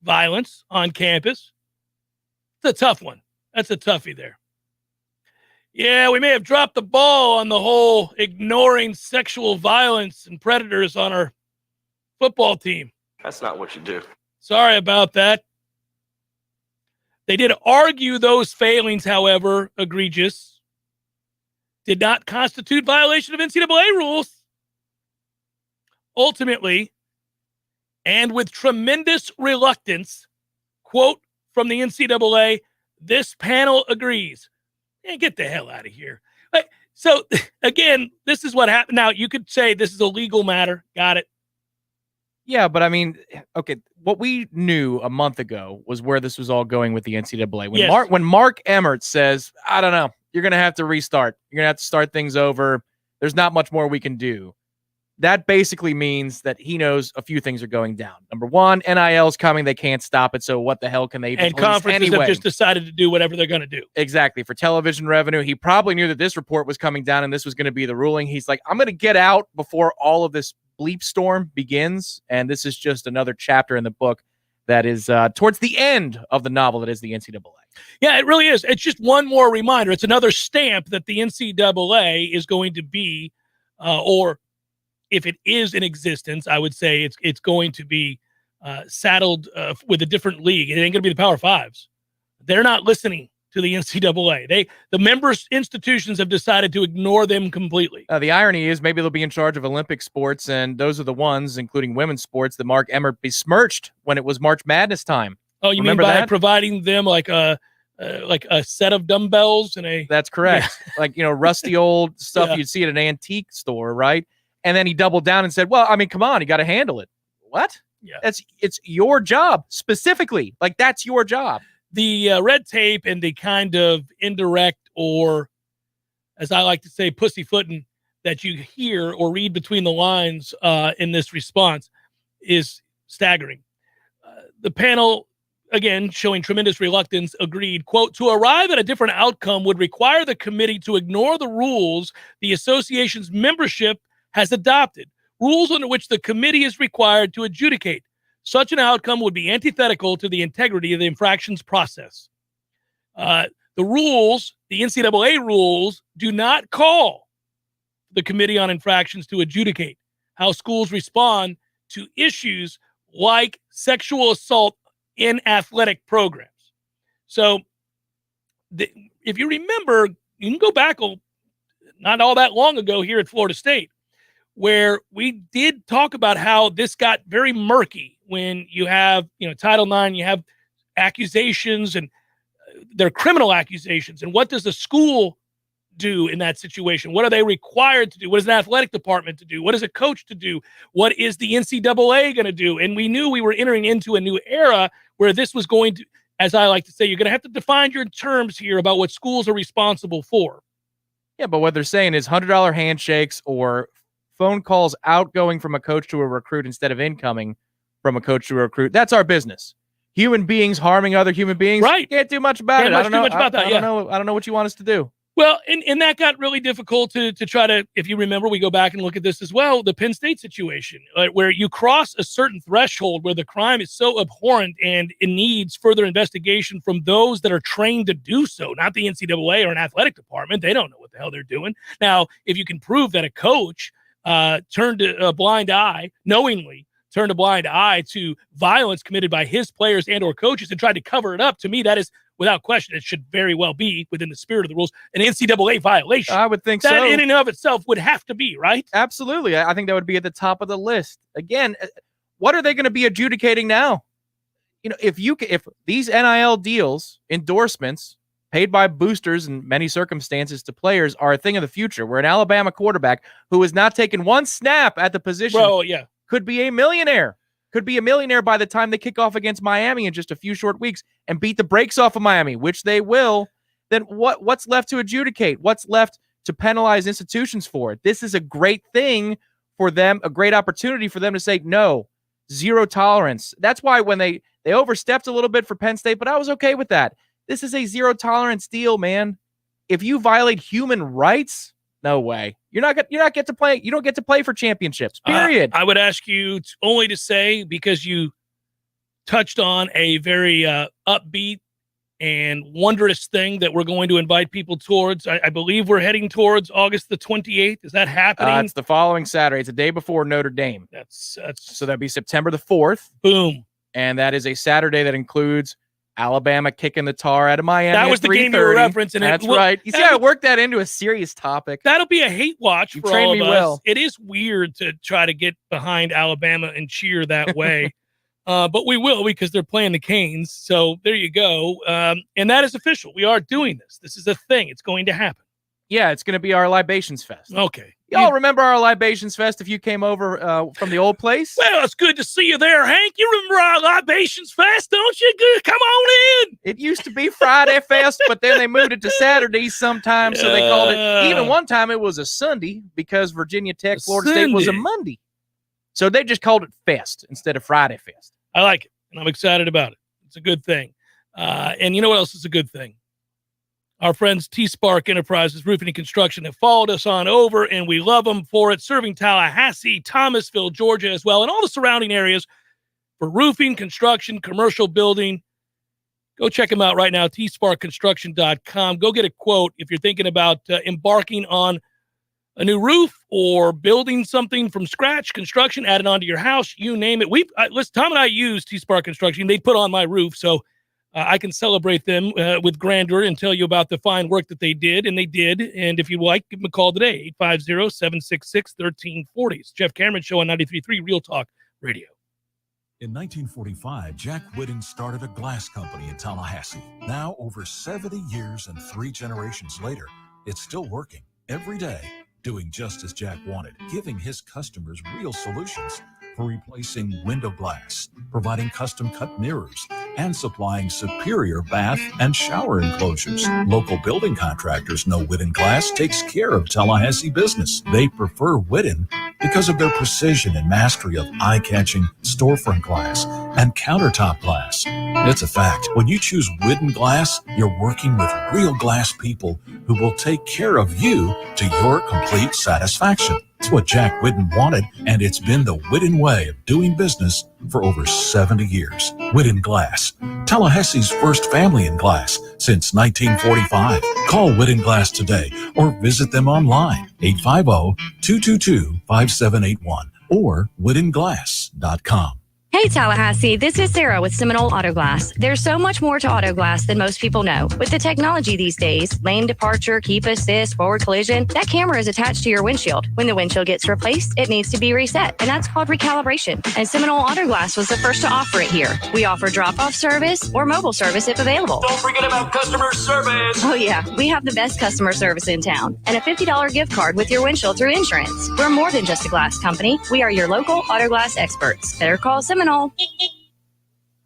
violence on campus. It's a tough one. That's a toughie there. Yeah, we may have dropped the ball on the whole ignoring sexual violence and predators on our football team. That's not what you do. Sorry about that. They did argue those failings, however, egregious, did not constitute violation of NCAA rules. Ultimately, and with tremendous reluctance, quote from the NCAA, this panel agrees. And get the hell out of here. So, again, this is what happened. Now, you could say this is a legal matter. Got it. Yeah, but I mean, okay, what we knew a month ago was where this was all going with the NCAA. When, Yes. when Mark Emmert says, I don't know, you're going to have to restart. You're going to have to start things over. There's not much more we can do. That basically means that he knows a few things are going down. Number one, NIL's coming. They can't stop it. So what the hell can they even And police conferences anyway? have just decided to do whatever they're going to do. Exactly. For television revenue, he probably knew that this report was coming down and this was going to be the ruling. He's like, I'm going to get out before all of this bleep storm begins. And this is just another chapter in the book that is towards the end of the novel that is the NCAA. Yeah, it really is. It's just one more reminder. It's another stamp that the NCAA is going to be, or if it is in existence, I would say it's going to be saddled with a different league. It ain't going to be the Power Fives. They're not listening to the NCAA. The members institutions have decided to ignore them completely. The irony is maybe they'll be in charge of Olympic sports, and those are the ones, including women's sports, that Mark Emmert besmirched when it was March Madness time. Oh, you Remember mean by that? providing them like a set of dumbbells and a? That's correct. Yeah. Like, rusty old stuff Yeah. you'd see at an antique store, right? And then he doubled down and said, well, I mean, come on, you got to handle it. What? Yeah. It's your job specifically. Like, that's your job. The red tape and the kind of indirect, or as I like to say, pussyfooting that you hear or read between the lines in this response is staggering. The panel, again, showing tremendous reluctance, agreed, quote, to arrive at a different outcome would require the committee to ignore the rules the association's membership has adopted, rules under which the committee is required to adjudicate. Such an outcome would be antithetical to the integrity of the infractions process. The rules, the NCAA rules, do not call the Committee on Infractions to adjudicate how schools respond to issues like sexual assault in athletic programs. So if you remember, you can go back not all that long ago here at Florida State, where we did talk about how this got very murky when you have, Title IX, you have accusations, and they're criminal accusations. And what does the school do in that situation? What are they required to do? What is an athletic department to do? What is a coach to do? What is the NCAA going to do? And we knew we were entering into a new era where this was going to, as I like to say, you're going to have to define your terms here about what schools are responsible for. Yeah, but what they're saying is $100 handshakes or phone calls outgoing from a coach to a recruit instead of incoming from a coach to a recruit. That's our business. Human beings harming other human beings. Right. Can't do much about it. I don't know. Much about that. I don't know what you want us to do. Well, and that got really difficult to try to, if you remember, we go back and look at this as well, the Penn State situation, where you cross a certain threshold where the crime is so abhorrent and it needs further investigation from those that are trained to do so, not the NCAA or an athletic department. They don't know what the hell they're doing. Now, if you can prove that a coach turned a blind eye, knowingly turned a blind eye to violence committed by his players and or coaches and tried to cover it up, to me, that is, without question, it should very well be, within the spirit of the rules, an NCAA violation. I would think that so. That in and of itself would have to be, right? Absolutely. I think that would be at the top of the list. Again, what are they going to be adjudicating now? If these NIL deals, endorsements, paid by boosters in many circumstances to players are a thing of the future, where an Alabama quarterback who has not taken one snap at the position could be a millionaire. Could be a millionaire by the time they kick off against Miami in just a few short weeks and beat the brakes off of Miami, which they will. Then what's left to adjudicate? What's left to penalize institutions for it? This is a great thing for them, a great opportunity for them to say, no, zero tolerance. That's why when they overstepped a little bit for Penn State, but I was okay with that. This is a zero tolerance deal, man. If you violate human rights, no way. You don't get to play for championships. Period. I would ask you only to say, because you touched on a very upbeat and wondrous thing that we're going to invite people towards. I believe we're heading towards August the 28th. Is that happening? It's the following Saturday. It's the day before Notre Dame. So that'd be September the 4th. Boom. And that is a Saturday that includes Alabama kicking the tar out of Miami. That was the game you were referencing. That's right. You see how I worked that into a serious topic. That'll be a hate watch for all of us. Well. It is weird to try to get behind Alabama and cheer that way. But we will, because they're playing the Canes. So there you go. And that is official. We are doing this. This is a thing. It's going to happen. Yeah, it's going to be our Libations Fest. Okay. Y'all remember our Libations Fest if you came over from the old place? Well, it's good to see you there, Hank. You remember our Libations Fest, don't you? Good. Come on in. It used to be Friday Fest, but then they moved it to Saturdays sometimes, so they called it, even one time it was a Sunday because Virginia Tech, Florida State was a Monday. So they just called it Fest instead of Friday Fest. I like it, and I'm excited about it. It's a good thing. And you know what else is a good thing? Our friends T-Spark Enterprises Roofing and Construction have followed us on over, and we love them for it, serving Tallahassee, Thomasville, Georgia as well, and all the surrounding areas for roofing, construction, commercial building. Go check them out right now, tsparkconstruction.com. Go get a quote if you're thinking about embarking on a new roof or building something from scratch, construction, add it onto your house, you name it. Listen, Tom and I use T-Spark Construction. They put on my roof, so I can celebrate them with grandeur and tell you about the fine work that they did, and they did. And if you like, give them a call today, 850-766-1340. It's Jeff Cameron Show on 93.3 Real Talk Radio. In 1945, Jack Whitten started a glass company in Tallahassee. Now, over 70 years and 3 generations later, it's still working every day, doing just as Jack wanted, giving his customers real solutions for replacing window glass, providing custom-cut mirrors, and supplying superior bath and shower enclosures. Local building contractors know Whitten Glass takes care of Tallahassee business. They prefer Whitten because of their precision and mastery of eye-catching storefront glass and countertop glass. It's a fact. When you choose Whitten Glass, you're working with real glass people who will take care of you to your complete satisfaction. It's what Jack Whitten wanted, and it's been the Whitten way of doing business for over 70 years. Whitten Glass, Tallahassee's first family in glass since 1945. Call Whitten Glass today or visit them online, 850-222-5781 or whittenglass.com. Hey Tallahassee, this is Sarah with Seminole Auto Glass. There's so much more to auto glass than most people know. With the technology these days, lane departure, keep assist, forward collision, that camera is attached to your windshield. When the windshield gets replaced, it needs to be reset, and that's called recalibration. And Seminole Auto Glass was the first to offer it here. We offer drop-off service or mobile service if available. Don't forget about customer service. Oh yeah, we have the best customer service in town, and a $50 gift card with your windshield through insurance. We're more than just a glass company. We are your local auto glass experts. Better call Seminole.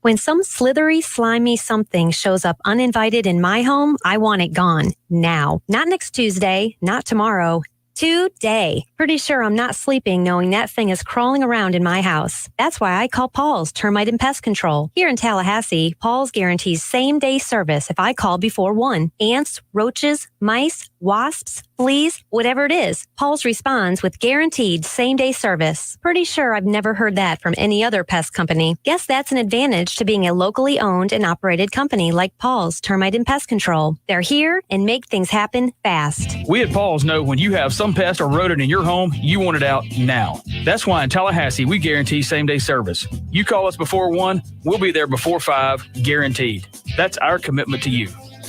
When some slithery, slimy something shows up uninvited in my home, I want it gone. Now. Not next Tuesday, not tomorrow. Today. Pretty sure I'm not sleeping knowing that thing is crawling around in my house. That's why I call Paul's Termite and Pest Control. Here in Tallahassee, Paul's guarantees same-day service if I call before 1. Ants, roaches, mice, wasps, fleas, whatever it is, Paul's responds with guaranteed same-day service. Pretty sure I've never heard that from any other pest company. Guess that's an advantage to being a locally owned and operated company like Paul's Termite and Pest Control. They're here and make things happen fast. We at Paul's know when you have some pest or rodent in your home, you want it out now. That's why in Tallahassee, we guarantee same-day service. You call us before 1, we'll be there before 5, guaranteed. That's our commitment to you.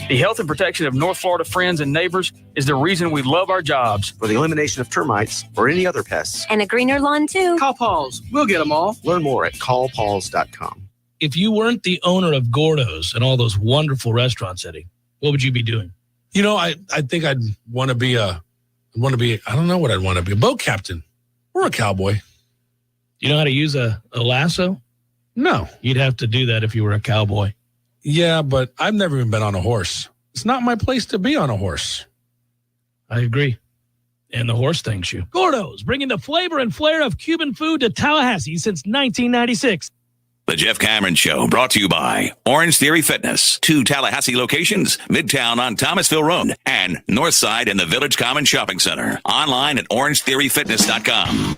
The health and protection of North Florida friends and neighbors is the reason we love our jobs. For the elimination of termites or any other pests. And a greener lawn, too. Call Paul's. We'll get them all. Learn more at callpauls.com. If you weren't the owner of Gordo's and all those wonderful restaurants, Eddie, what would you be doing? You know, I think I'd want to be I don't know what I'd want to be, a boat captain or a cowboy. Do you know how to use a lasso? No. You'd have to do that if you were a cowboy. Yeah, but I've never even been on a horse. It's not my place to be on a horse. I agree. And the horse thanks you. Gordo's, bringing the flavor and flair of Cuban food to Tallahassee since 1996. The Jeff Cameron Show, brought to you by Orange Theory Fitness. 2 Tallahassee locations, Midtown on Thomasville Road and Northside in the Village Common Shopping Center. Online at orangetheoryfitness.com.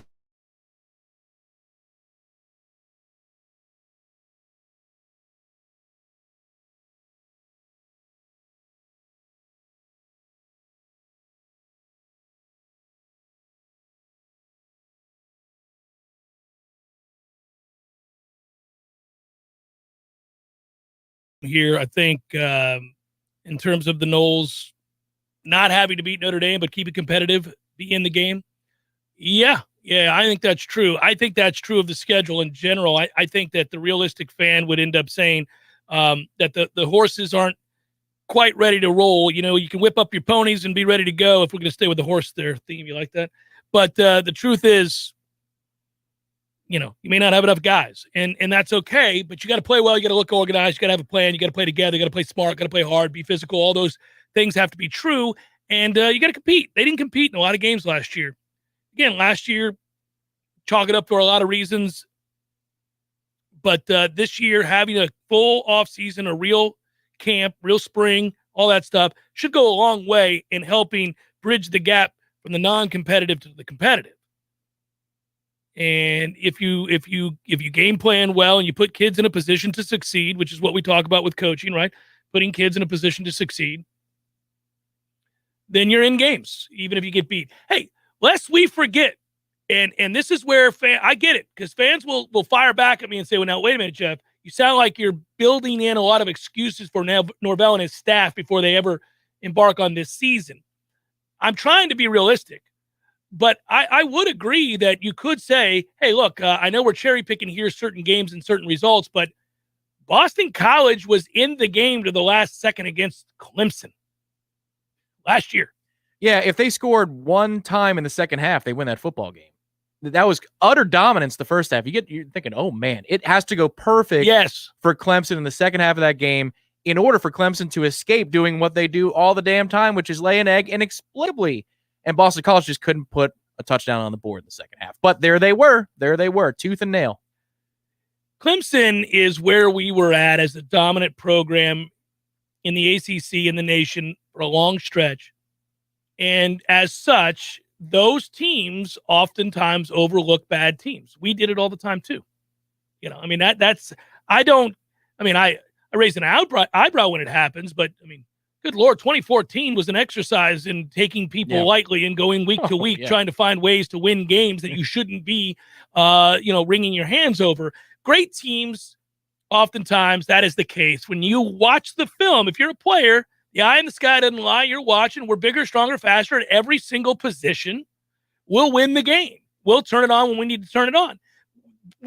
Here, I think in terms of the Noles not having to beat Notre Dame, but keep it competitive, be in the game. Yeah, I think that's true. I think that's true of the schedule in general. I think that the realistic fan would end up saying that the horses aren't quite ready to roll. You know, you can whip up your ponies and be ready to go if we're going to stay with the horse there theme. You like that? But the truth is, you know, you may not have enough guys, and that's okay, but you got to play well. You got to look organized. You got to have a plan. You got to play together. You got to play smart. Got to play hard, be physical. All those things have to be true, and you got to compete. They didn't compete in a lot of games last year. Again, last year, chalk it up for a lot of reasons, but this year, having a full offseason, a real camp, real spring, all that stuff should go a long way in helping bridge the gap from the non-competitive to the competitive. And if you game plan well and you put kids in a position to succeed, which is what we talk about with coaching, right? Putting kids in a position to succeed, then you're in games, even if you get beat. Hey, lest we forget, and this is where I get it, because fans will fire back at me and say, well, now, wait a minute, Jeff, You sound like you're building in a lot of excuses for Norvell and his staff before they ever embark on this season. I'm trying to be realistic, but I would agree that you could say, hey, look, I know we're cherry picking here certain games and certain results, but Boston College was in the game to the last second against Clemson last year. Yeah, if they scored one time in the second half, they win that football game. That was utter dominance the first half. You're thinking, oh, man, it has to go perfect for Clemson in the second half of that game in order for Clemson to escape doing what they do all the damn time, which is lay an egg inexplicably. And Boston College just couldn't put a touchdown on the board in the second half. But there they were, tooth and nail. Clemson is where we were at as a dominant program in the ACC in the nation for a long stretch. And as such, those teams oftentimes overlook bad teams. We did it all the time too. I mean, I raise an eyebrow when it happens, but I mean, good Lord, 2014 was an exercise in taking people lightly and going week to week, trying to find ways to win games that you shouldn't be, wringing your hands over. Great teams, oftentimes that is the case. When you watch the film, if you're a player, the eye in the sky doesn't lie. You're watching. We're bigger, stronger, faster at every single position. We'll win the game. We'll turn it on when we need to turn it on.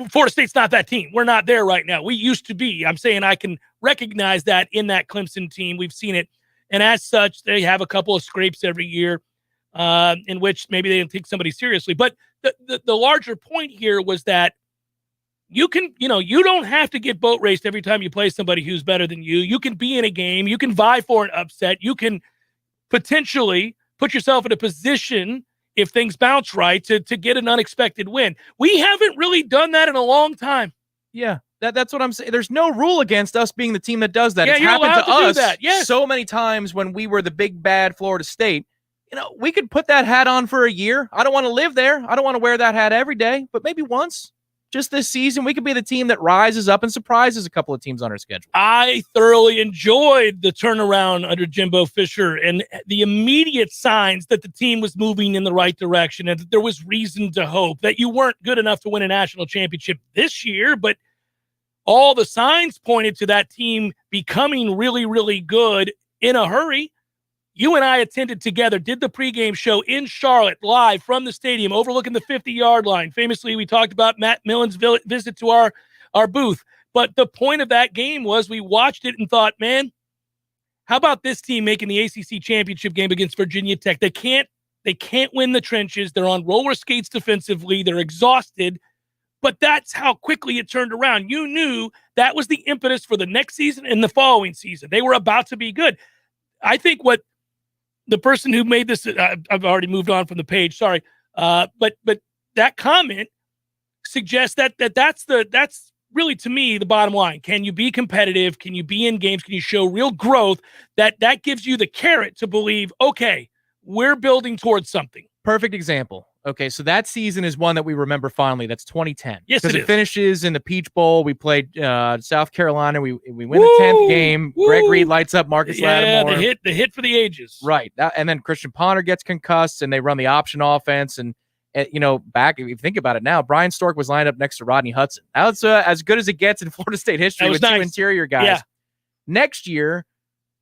Florida State's not that team. We're not there right now. We used to be. I'm saying I can recognize that in that Clemson team. We've seen it. And as such, they have a couple of scrapes every year in which maybe they didn't take somebody seriously. But the larger point here was that you don't have to get boat raced every time you play somebody who's better than you. You can be in a game. You can vie for an upset. You can potentially put yourself in a position, if things bounce right, to get an unexpected win. We haven't really done that in a long time. Yeah, that's what I'm saying. There's no rule against us being the team that does that. Yeah, it's you're happened allowed to do us that. Yes. So many times when we were the big bad Florida State. We could put that hat on for a year. I don't want to live there. I don't want to wear that hat every day, but maybe once. Just this season, we could be the team that rises up and surprises a couple of teams on our schedule. I thoroughly enjoyed the turnaround under Jimbo Fisher and the immediate signs that the team was moving in the right direction and that there was reason to hope that you weren't good enough to win a national championship this year, but all the signs pointed to that team becoming really, really good in a hurry. You and I attended together, did the pregame show in Charlotte, live from the stadium, overlooking the 50-yard line. Famously, we talked about Matt Millen's visit to our booth. But the point of that game was we watched it and thought, man, how about this team making the ACC championship game against Virginia Tech? They can't win the trenches. They're on roller skates defensively. They're exhausted. But that's how quickly it turned around. You knew that was the impetus for the next season and the following season. They were about to be good. I think what the person who made this, I've already moved on from the page. Sorry, but that comment suggests that's really, to me, the bottom line. Can you be competitive? Can you be in games? Can you show real growth? That gives you the carrot to believe, okay, we're building towards something. Perfect example. Okay, so that season is one that we remember fondly. That's 2010. Yes, because it it is. Finishes in the Peach Bowl. We played South Carolina. We win the 10th game. Greg Reed lights up Marcus Lattimore. the hit for the ages. Right. And then Christian Ponder gets concussed, and they run the option offense. And back, if you think about it now, Brian Stork was lined up next to Rodney Hudson. That's as good as it gets in Florida State history with two interior guys. Yeah. Next year,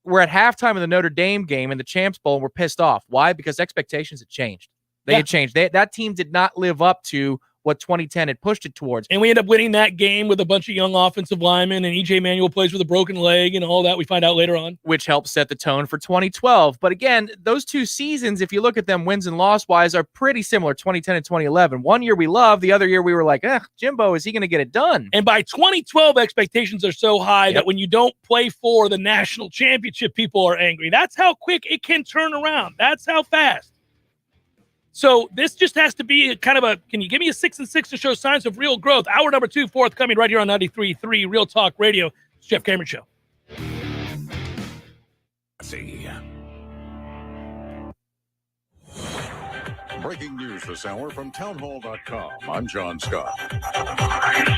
we're at halftime of the Notre Dame game in the Champs Bowl, and we're pissed off. Why? Because expectations had changed. They had changed. That team did not live up to what 2010 had pushed it towards. And we end up winning that game with a bunch of young offensive linemen, and E.J. Manuel plays with a broken leg and all that. We find out later on. Which helps set the tone for 2012. But again, those two seasons, if you look at them wins and loss-wise, are pretty similar, 2010 and 2011. One year we loved, the other year we were like, Jimbo, is he going to get it done? And by 2012, expectations are so high that when you don't play for the national championship, people are angry. That's how quick it can turn around. That's how fast. So this just has to be kind of can you give me a 6 and 6 to show signs of real growth? Hour number 2 forthcoming right here on 93.3 Real Talk Radio. It's Jeff Cameron Show. Breaking news this hour from townhall.com. I'm John Scott.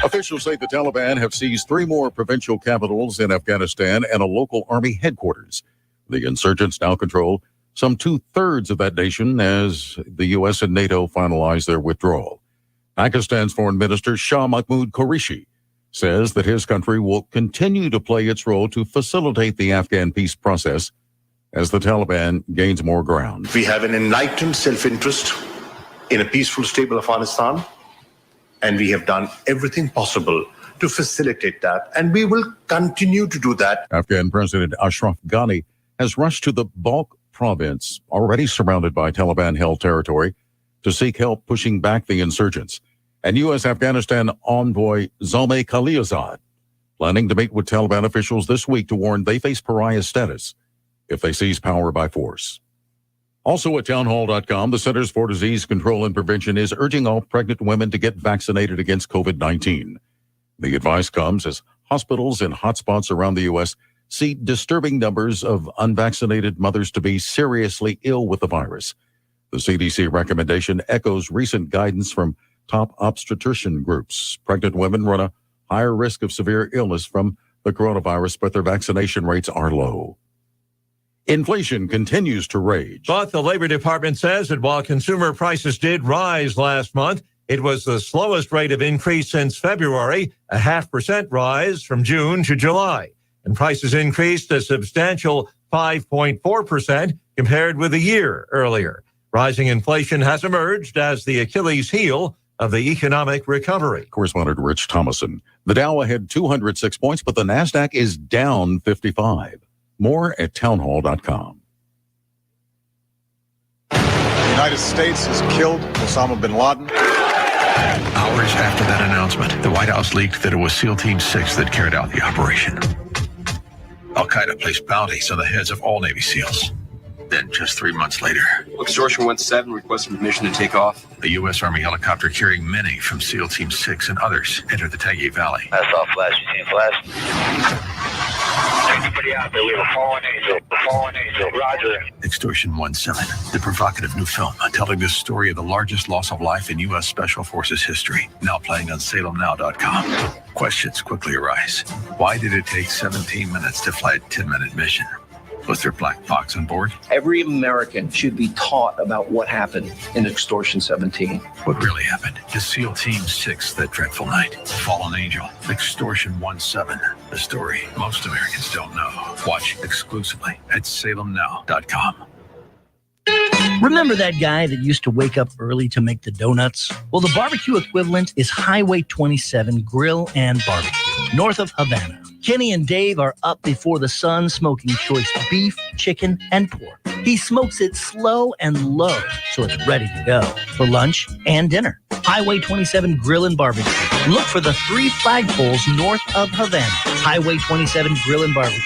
Officials say the Taliban have seized 3 more provincial capitals in Afghanistan and a local army headquarters. The insurgents now control some 2/3 of that nation as the U.S. and NATO finalize their withdrawal. Pakistan's Foreign Minister Shah Mahmood Qureshi says that his country will continue to play its role to facilitate the Afghan peace process as the Taliban gains more ground. We have an enlightened self-interest in a peaceful, stable Afghanistan, and we have done everything possible to facilitate that, and we will continue to do that. Afghan President Ashraf Ghani has rushed to the Balkh province, already surrounded by Taliban-held territory, to seek help pushing back the insurgents. And U.S. Afghanistan envoy Zalmay Khalilzad planning to meet with Taliban officials this week to warn they face pariah status if they seize power by force. Also at townhall.com, the Centers for Disease Control and Prevention is urging all pregnant women to get vaccinated against COVID-19. The advice comes as hospitals in hotspots around the U.S. see disturbing numbers of unvaccinated mothers to be seriously ill with the virus. The CDC recommendation echoes recent guidance from top obstetrician groups. Pregnant women run a higher risk of severe illness from the coronavirus, but their vaccination rates are low. Inflation continues to rage. But the Labor Department says that while consumer prices did rise last month, it was the slowest rate of increase since February, a 0.5% rise from June to July. And prices increased a substantial 5.4% compared with a year earlier. Rising inflation has emerged as the Achilles heel of the economic recovery. Correspondent Rich Thomason. The Dow had 206 points, but the NASDAQ is down 55. More at townhall.com. The United States has killed Osama bin Laden. Hours after that announcement, the White House leaked that it was SEAL Team 6 that carried out the operation. Al-Qaeda placed bounties on the heads of all Navy SEALs. Then, just 3 months later, Extortion 1-7 requesting permission to take off. a U.S. Army helicopter carrying many from SEAL Team 6 and others entered the Taguy Valley. That's all flash. You seen flash? Anybody out there? We have a fallen angel. A fallen angel. Roger. Extortion 1-7, the provocative new film telling the story of the largest loss of life in U.S. Special Forces history, now playing on SalemNow.com. Questions quickly arise. Why did it take 17 minutes to fly a 10-minute mission? Was there black box on board? Every American should be taught about what happened in Extortion 17. What really happened is SEAL Team 6 that dreadful night. Fallen Angel, Extortion 1-7, the story most Americans don't know. Watch exclusively at SalemNow.com. Remember that guy that used to wake up early to make the donuts? Well, the barbecue equivalent is Highway 27 Grill and Barbecue, north of Havana. Kenny and Dave are up before the sun smoking choice beef, chicken, and pork. He smokes it slow and low, so it's ready to go for lunch and dinner. Highway 27 Grill and Barbecue. Look for the 3 flagpoles north of Havana. Highway 27 Grill and Barbecue.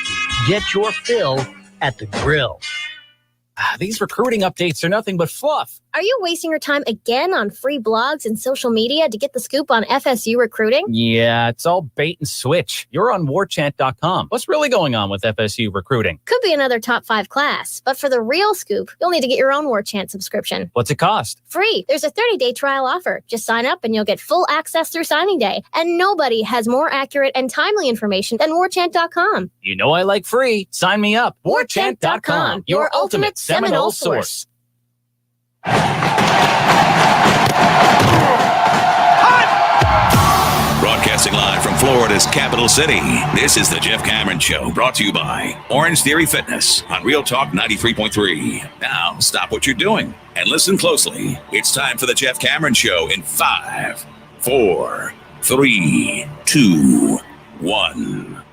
Get your fill at the grill. These recruiting updates are nothing but fluff. Are you wasting your time again on free blogs and social media to get the scoop on FSU recruiting? Yeah, it's all bait and switch. You're on Warchant.com. What's really going on with FSU recruiting? Could be another top 5 class, but for the real scoop, you'll need to get your own Warchant subscription. What's it cost? Free. There's a 30-day trial offer. Just sign up and you'll get full access through signing day. And nobody has more accurate and timely information than Warchant.com. You know I like free. Sign me up. Warchant.com, your ultimate Seminole source. Broadcasting live from Florida's capital city, this is the Jeff Cameron Show, brought to you by Orange Theory Fitness on Real Talk 93.3. Now, stop what you're doing and listen closely. It's time for the Jeff Cameron Show in 5, 4, 3, 2, 1.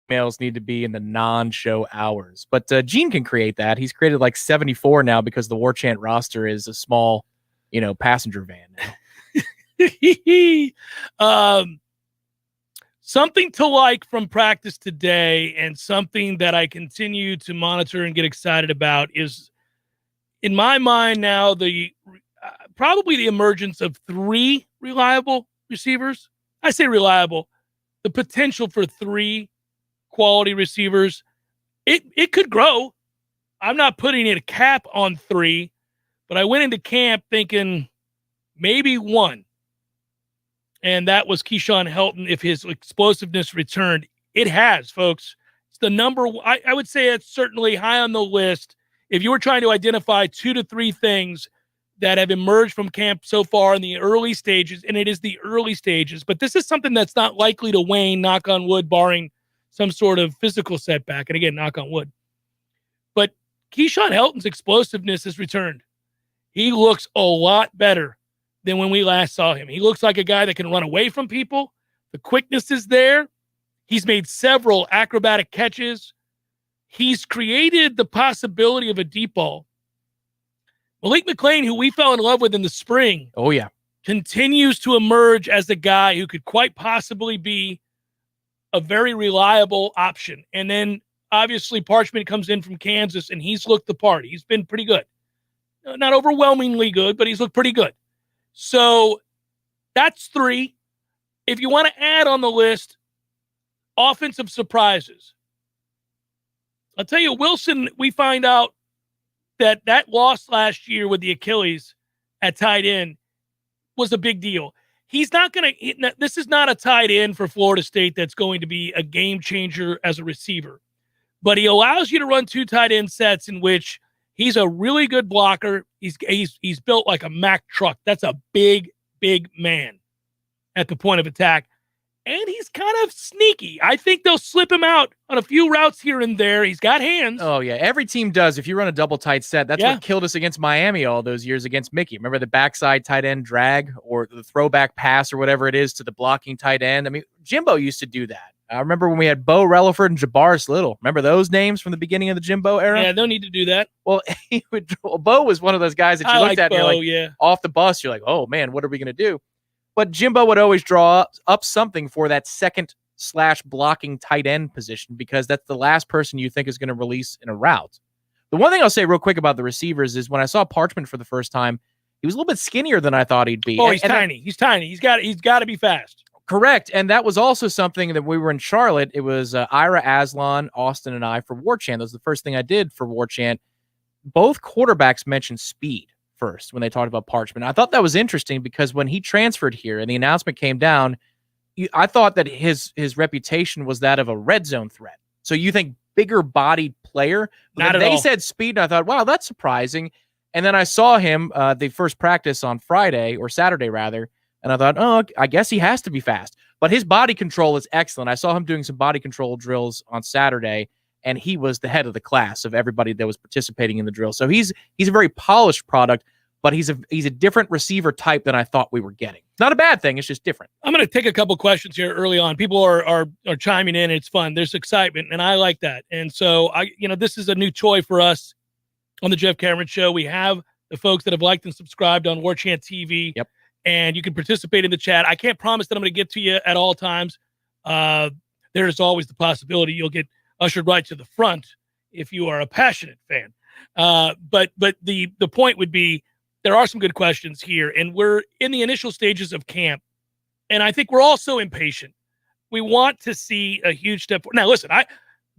Emails need to be in the non-show hours. But Gene can create that. He's created like 74 now because the Warchant roster is a small, passenger van now. Something to like from practice today, and something that I continue to monitor and get excited about is, in my mind now, probably the emergence of 3 reliable receivers. I say reliable. The potential for 3 quality receivers. It could grow. I'm not putting a cap on 3, but I went into camp thinking maybe 1. And that was Keyshawn Helton if his explosiveness returned. It has, folks. It's the number. I would say it's certainly high on the list. If you were trying to identify 2 to 3 things that have emerged from camp so far in the early stages, and it is the early stages, but this is something that's not likely to wane, knock on wood, barring some sort of physical setback. And again, knock on wood. But Keyshawn Helton's explosiveness has returned. He looks a lot better than when we last saw him. He looks like a guy that can run away from people. The quickness is there. He's made several acrobatic catches. He's created the possibility of a deep ball. Malik McClain, who we fell in love with in the spring, continues to emerge as the guy who could quite possibly be a very reliable option. And then obviously Parchment comes in from Kansas, and he's looked the part. He's been pretty good. Not overwhelmingly good, but he's looked pretty good. So that's 3. If you want to add on the list, offensive surprises. I'll tell you, Wilson, we find out that loss last year with the Achilles at tight end was a big deal. He's not going to – this is not a tight end for Florida State that's going to be a game changer as a receiver. But he allows you to run 2 tight end sets in which he's a really good blocker. He's built like a Mack truck. That's a big, big man at the point of attack. And he's kind of sneaky. I think they'll slip him out on a few routes here and there. He's got hands. Oh, yeah. Every team does. If you run a double tight set, that's what killed us against Miami all those years against Mickey. Remember the backside tight end drag or the throwback pass or whatever it is to the blocking tight end? I mean, Jimbo used to do that. I remember when we had Bo Relaford and Jabari Little. Remember those names from the beginning of the Jimbo era? Yeah, they'll need to do that. Well, Bo was one of those guys that you looked at and Bo, you're like, off the bus, you're like, oh, man, what are we going to do? But Jimbo would always draw up something for that second/blocking tight end position because that's the last person you think is going to release in a route. The one thing I'll say real quick about the receivers is when I saw Parchment for the first time, he was a little bit skinnier than I thought he'd be. Oh, he's tiny. He's tiny. He's got to be fast. Correct. And that was also something that we were in Charlotte. It was Ira Aslan, Austin, and I for Warchant. That was the first thing I did for Warchant. Both quarterbacks mentioned speed first when they talked about Parchment. I thought that was interesting because when he transferred here and the announcement came down, I thought that his reputation was that of a red zone threat. So you think bigger bodied player? Not at all. They said speed, and I thought, wow, that's surprising. And then I saw him the first practice on Friday or Saturday rather, and I thought, oh, I guess he has to be fast. But his body control is excellent. I saw him doing some body control drills on Saturday, and he was the head of the class of everybody that was participating in the drill. So he's a very polished product, but he's a different receiver type than I thought we were getting. Not a bad thing. It's just different. I'm going to take a couple questions here early on. People are chiming in. It's fun. There's excitement, and I like that. And so this is a new toy for us on the Jeff Cameron Show. We have the folks that have liked and subscribed on Warchant TV. Yep. And you can participate in the chat. I can't promise that I'm going to get to you at all times. There's always the possibility you'll get ushered right to the front if you are a passionate fan. But the point would be there are some good questions here, and we're in the initial stages of camp, and I think we're all so impatient. We want to see a huge step forward. Now, listen,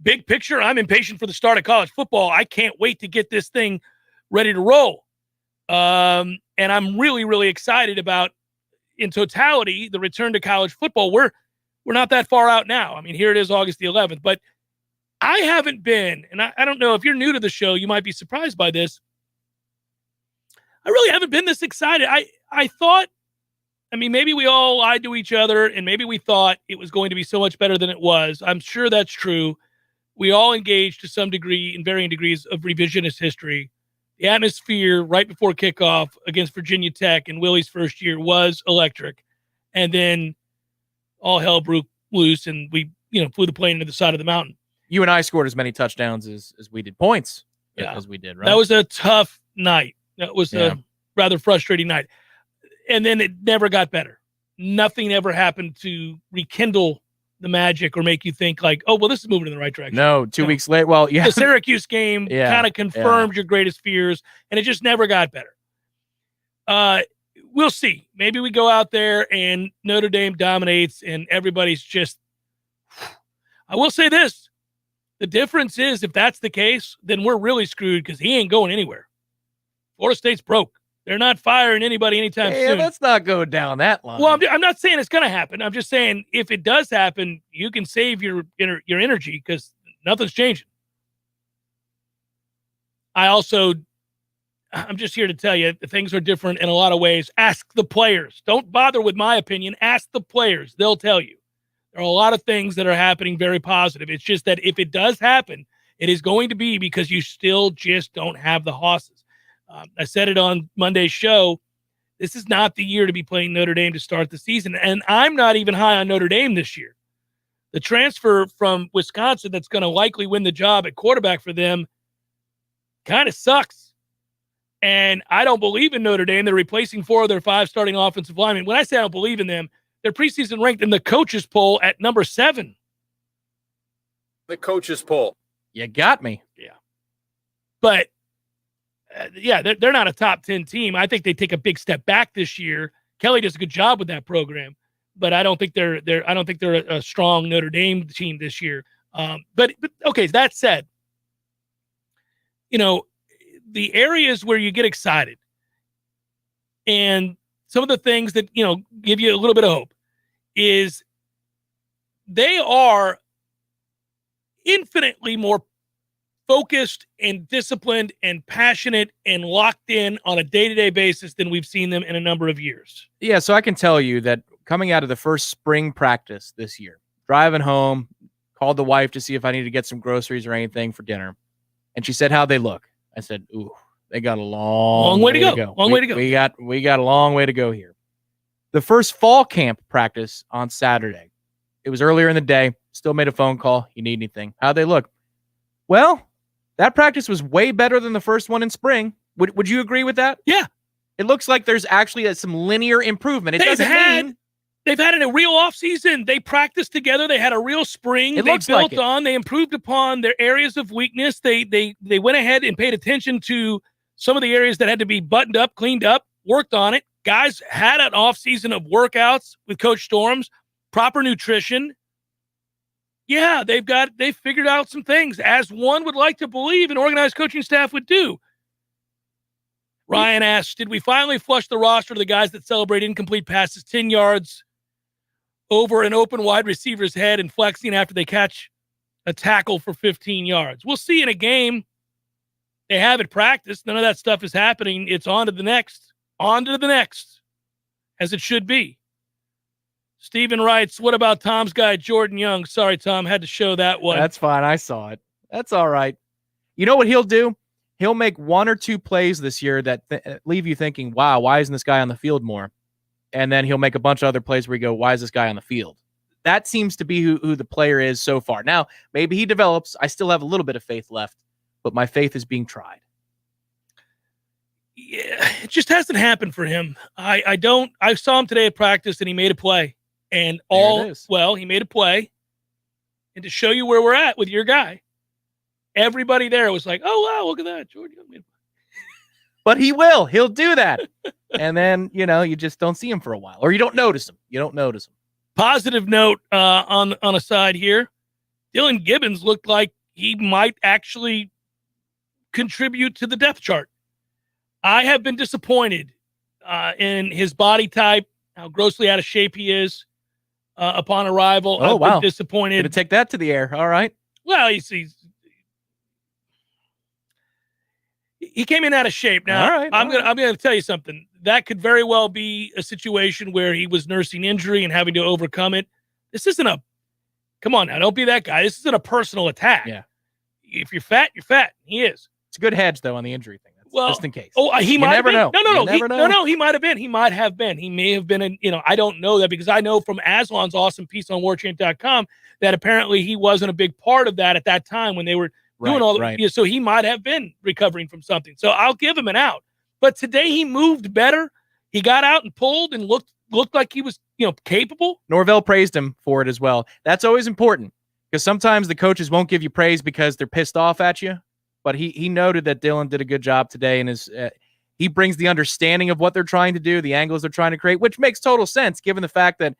big picture, I'm impatient for the start of college football. I can't wait to get this thing ready to roll. And I'm really, really excited about, in totality, the return to college football. We're not that far out now. I mean, here it is, August the 11th. But I haven't been, and I don't know, if you're new to the show, you might be surprised by this. I really haven't been this excited. I thought, maybe we all lied to each other, and maybe we thought it was going to be so much better than it was. I'm sure that's true. We all engaged to some degree, in varying degrees, of revisionist history. The atmosphere right before kickoff against Virginia Tech in Willie's first year was electric. And then all hell broke loose, and we flew the plane to the side of the mountain. You and I scored as many touchdowns as we did points. Yeah. As we did, right? That was a tough night. That was a rather frustrating night. And then it never got better. Nothing ever happened to rekindle the magic or make you think like, oh, well, this is moving in the right direction. No, 2 weeks later. Well, yeah. The Syracuse game kind of confirmed your greatest fears, and it just never got better. We'll see. Maybe we go out there and Notre Dame dominates and everybody's just – I will say this. The difference is if that's the case, then we're really screwed because he ain't going anywhere. Florida State's broke. They're not firing anybody anytime soon. Let's not go down that line. Well, I'm not saying it's going to happen. I'm just saying if it does happen, you can save your energy because nothing's changing. I'm just here to tell you that things are different in a lot of ways. Ask the players. Don't bother with my opinion. Ask the players. They'll tell you. There are a lot of things that are happening very positive. It's just that if it does happen, it is going to be because you still just don't have the hosses. I said it on Monday's show. This is not the year to be playing Notre Dame to start the season. And I'm not even high on Notre Dame this year. The transfer from Wisconsin that's going to likely win the job at quarterback for them kind of sucks. And I don't believe in Notre Dame. They're replacing 4 of their 5 starting offensive linemen. When I say I don't believe in them, they're preseason ranked in the coaches poll at number 7. The coaches poll. You got me. Yeah. But they're not a top 10 team. I think they take a big step back this year. Kelly does a good job with that program, but I don't think they're a strong Notre Dame team this year. But okay, that said, the areas where you get excited and some of the things that, give you a little bit of hope is they are infinitely more focused and disciplined and passionate and locked in on a day-to-day basis than we've seen them in a number of years. Yeah, so I can tell you that coming out of the first spring practice this year, driving home, called the wife to see if I needed to get some groceries or anything for dinner, and she said, how'd they look? I said, ooh, they got a long way to go. Long way to go. We got a long way to go here. The first fall camp practice on Saturday. It was earlier in the day. Still made a phone call. You need anything? How'd they look? Well, that practice was way better than the first one in spring. Would you agree with that? Yeah. It looks like there's actually some linear improvement. They've had a real offseason. They practiced together. They had a real spring. They built on. They improved upon their areas of weakness. They went ahead and paid attention to some of the areas that had to be buttoned up, cleaned up, worked on it. Guys had an offseason of workouts with Coach Storms, proper nutrition. Yeah, they've figured out some things, as one would like to believe an organized coaching staff would do. Ryan asks, did we finally flush the roster of the guys that celebrate incomplete passes 10 yards over an open wide receiver's head and flexing after they catch a tackle for 15 yards? We'll see in a game. They have it practiced. None of that stuff is happening. It's on to the next, as it should be. Steven writes, what about Tom's guy, Jordan Young? Sorry, Tom, had to show that one. That's fine. I saw it. That's all right. You know what he'll do? He'll make 1 or 2 plays this year that leave you thinking, wow, why isn't this guy on the field more? And then he'll make a bunch of other plays where you go, why is this guy on the field? That seems to be who the player is so far. Now, maybe he develops. I still have a little bit of faith left, but my faith is being tried. Yeah, it just hasn't happened for him. I saw him today at practice and he made a play. And he made a play. And to show you where we're at with your guy, everybody there was like, oh, wow, look at that. Jordan Young made a play. But he'll do that. And then, you just don't see him for a while, or you don't notice him. Positive note on a side here. Dylan Gibbons looked like he might actually contribute to the depth chart. I have been disappointed in his body type, how grossly out of shape he is upon arrival. Oh, wow. Been disappointed. Gonna take that to the air. All right. Well, he came in out of shape. Now, all right, I'm gonna tell you something. That could very well be a situation where he was nursing injury and having to overcome it. This isn't come on now, don't be that guy. This isn't a personal attack. Yeah. If you're fat, you're fat. He is. It's a good hedge, though, on the injury thing. just in case. Oh, he might have been. Know. No, he might have been. He might have been. He may have been. I don't know that because I know from Aslan's awesome piece on Warchant.com that apparently he wasn't a big part of that at that time when they were doing all that. So he might have been recovering from something. So I'll give him an out. But today he moved better. He got out and pulled and looked like he was, capable. Norvell praised him for it as well. That's always important because sometimes the coaches won't give you praise because they're pissed off at you. But he noted that Dylan did a good job today, and he brings the understanding of what they're trying to do, the angles they're trying to create, which makes total sense given the fact that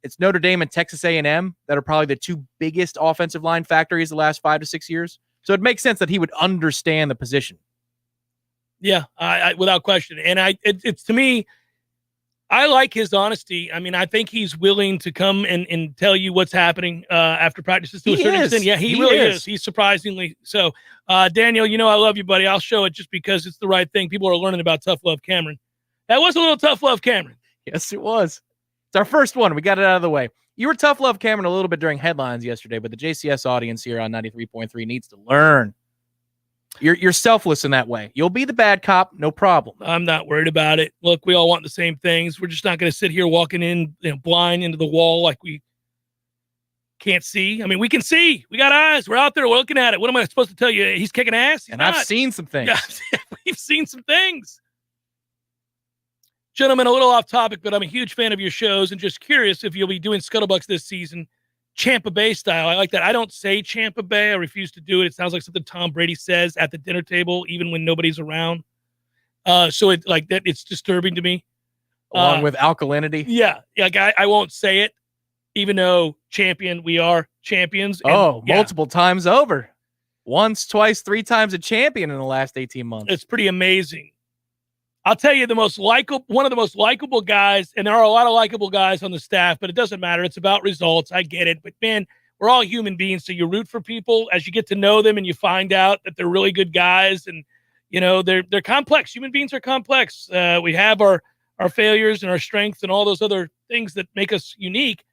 it's Notre Dame and Texas A&M that are probably the two biggest offensive line factories the last 5 to 6 years. So it makes sense that he would understand the position. Yeah, I without question. And it's to me, I like his honesty. I mean, I think he's willing to come and tell you what's happening after practices to a certain extent. Yeah, he really is. He's surprisingly so. Daniel, I love you, buddy. I'll show it just because it's the right thing. People are learning about Tough Love Cameron. That was a little Tough Love Cameron. Yes, it was. It's our first one. We got it out of the way. You were Tough Love Cameron a little bit during headlines yesterday, but the JCS audience here on 93.3 needs to learn. You're selfless in that way. You'll be the bad cop, no problem. I'm not worried about it. Look, we all want the same things. We're just not going to sit here walking in blind into the wall like we can't see. I mean, we can see. We got eyes. We're out there looking at it. What am I supposed to tell you? He's kicking ass? I've seen some things. Yeah, we've seen some things. Gentlemen, a little off topic, but I'm a huge fan of your shows and just curious if you'll be doing Scuttlebucks this season. Champa Bay style. I like that. I don't say Champa Bay. I refuse to do it. It sounds like something Tom Brady says at the dinner table, even when nobody's around. So it's like that. It's disturbing to me. Along with alkalinity. Yeah. Like I won't say it, even though we are champions. And, multiple times over. Once, twice, 3 times a champion in the last 18 months. It's pretty amazing. I'll tell you one of the most likable guys, and there are a lot of likable guys on the staff, but it doesn't matter. It's about results. I get it. But man, we're all human beings. So you root for people as you get to know them and you find out that they're really good guys. And, they're complex. Human beings are complex. We have our failures and our strengths and all those other things that make us unique.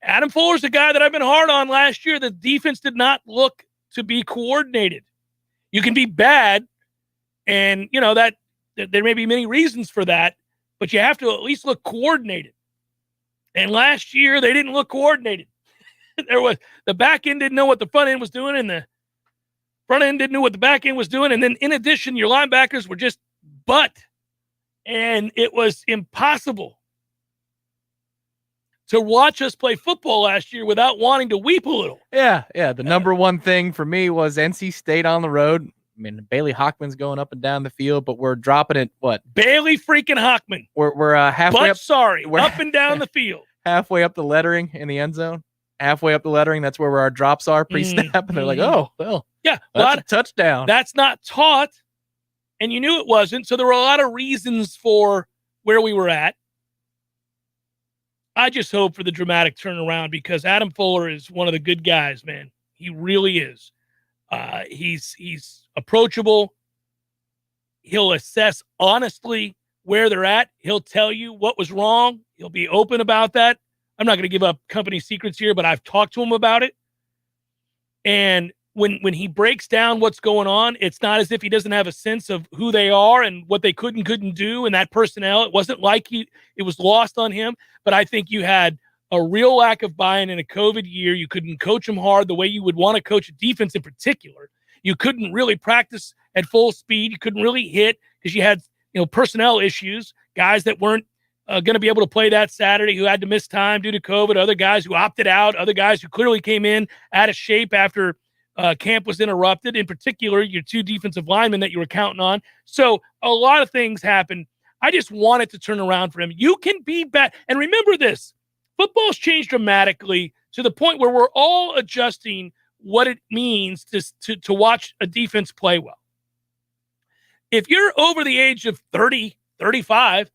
Adam Fuller's the guy that I've been hard on last year. The defense did not look to be coordinated. You can be bad and, that there may be many reasons for that, but you have to at least look coordinated. And last year, they didn't look coordinated. The back end didn't know what the front end was doing, and the front end didn't know what the back end was doing. And then, in addition, your linebackers were just butt. And it was impossible to watch us play football last year without wanting to weep a little. Yeah. The number one thing for me was NC State on the road. I mean, Bailey Hockman's going up and down the field, but we're dropping it. What? Bailey freaking Hockman. We're halfway up. We're up and down the field. Halfway up the lettering in the end zone. Halfway up the lettering, that's where our drops are pre-snap, and they're like, "Oh, well, yeah, that's a touchdown." That's not taught, and you knew it wasn't. So there were a lot of reasons for where we were at. I just hope for the dramatic turnaround because Adam Fuller is one of the good guys, man. He really is. He's approachable. He'll assess honestly where they're at. He'll tell you what was wrong. He'll be open about that. I'm not going to give up company secrets here, but I've talked to him about it. And when he breaks down what's going on, it's not as if he doesn't have a sense of who they are and what they could and couldn't do and that personnel. It wasn't like it was lost on him, but I think you had a real lack of buy-in in a COVID year. You couldn't coach them hard the way you would want to coach a defense in particular. You couldn't really practice at full speed. You couldn't really hit because you had personnel issues, guys that weren't going to be able to play that Saturday who had to miss time due to COVID, other guys who opted out, other guys who clearly came in out of shape after camp was interrupted, in particular, your 2 defensive linemen that you were counting on. So a lot of things happened. I just want it to turn around for him. You can be bad. And remember this, football's changed dramatically to the point where we're all adjusting what it means to watch a defense play well. If you're over the age of 30, 35,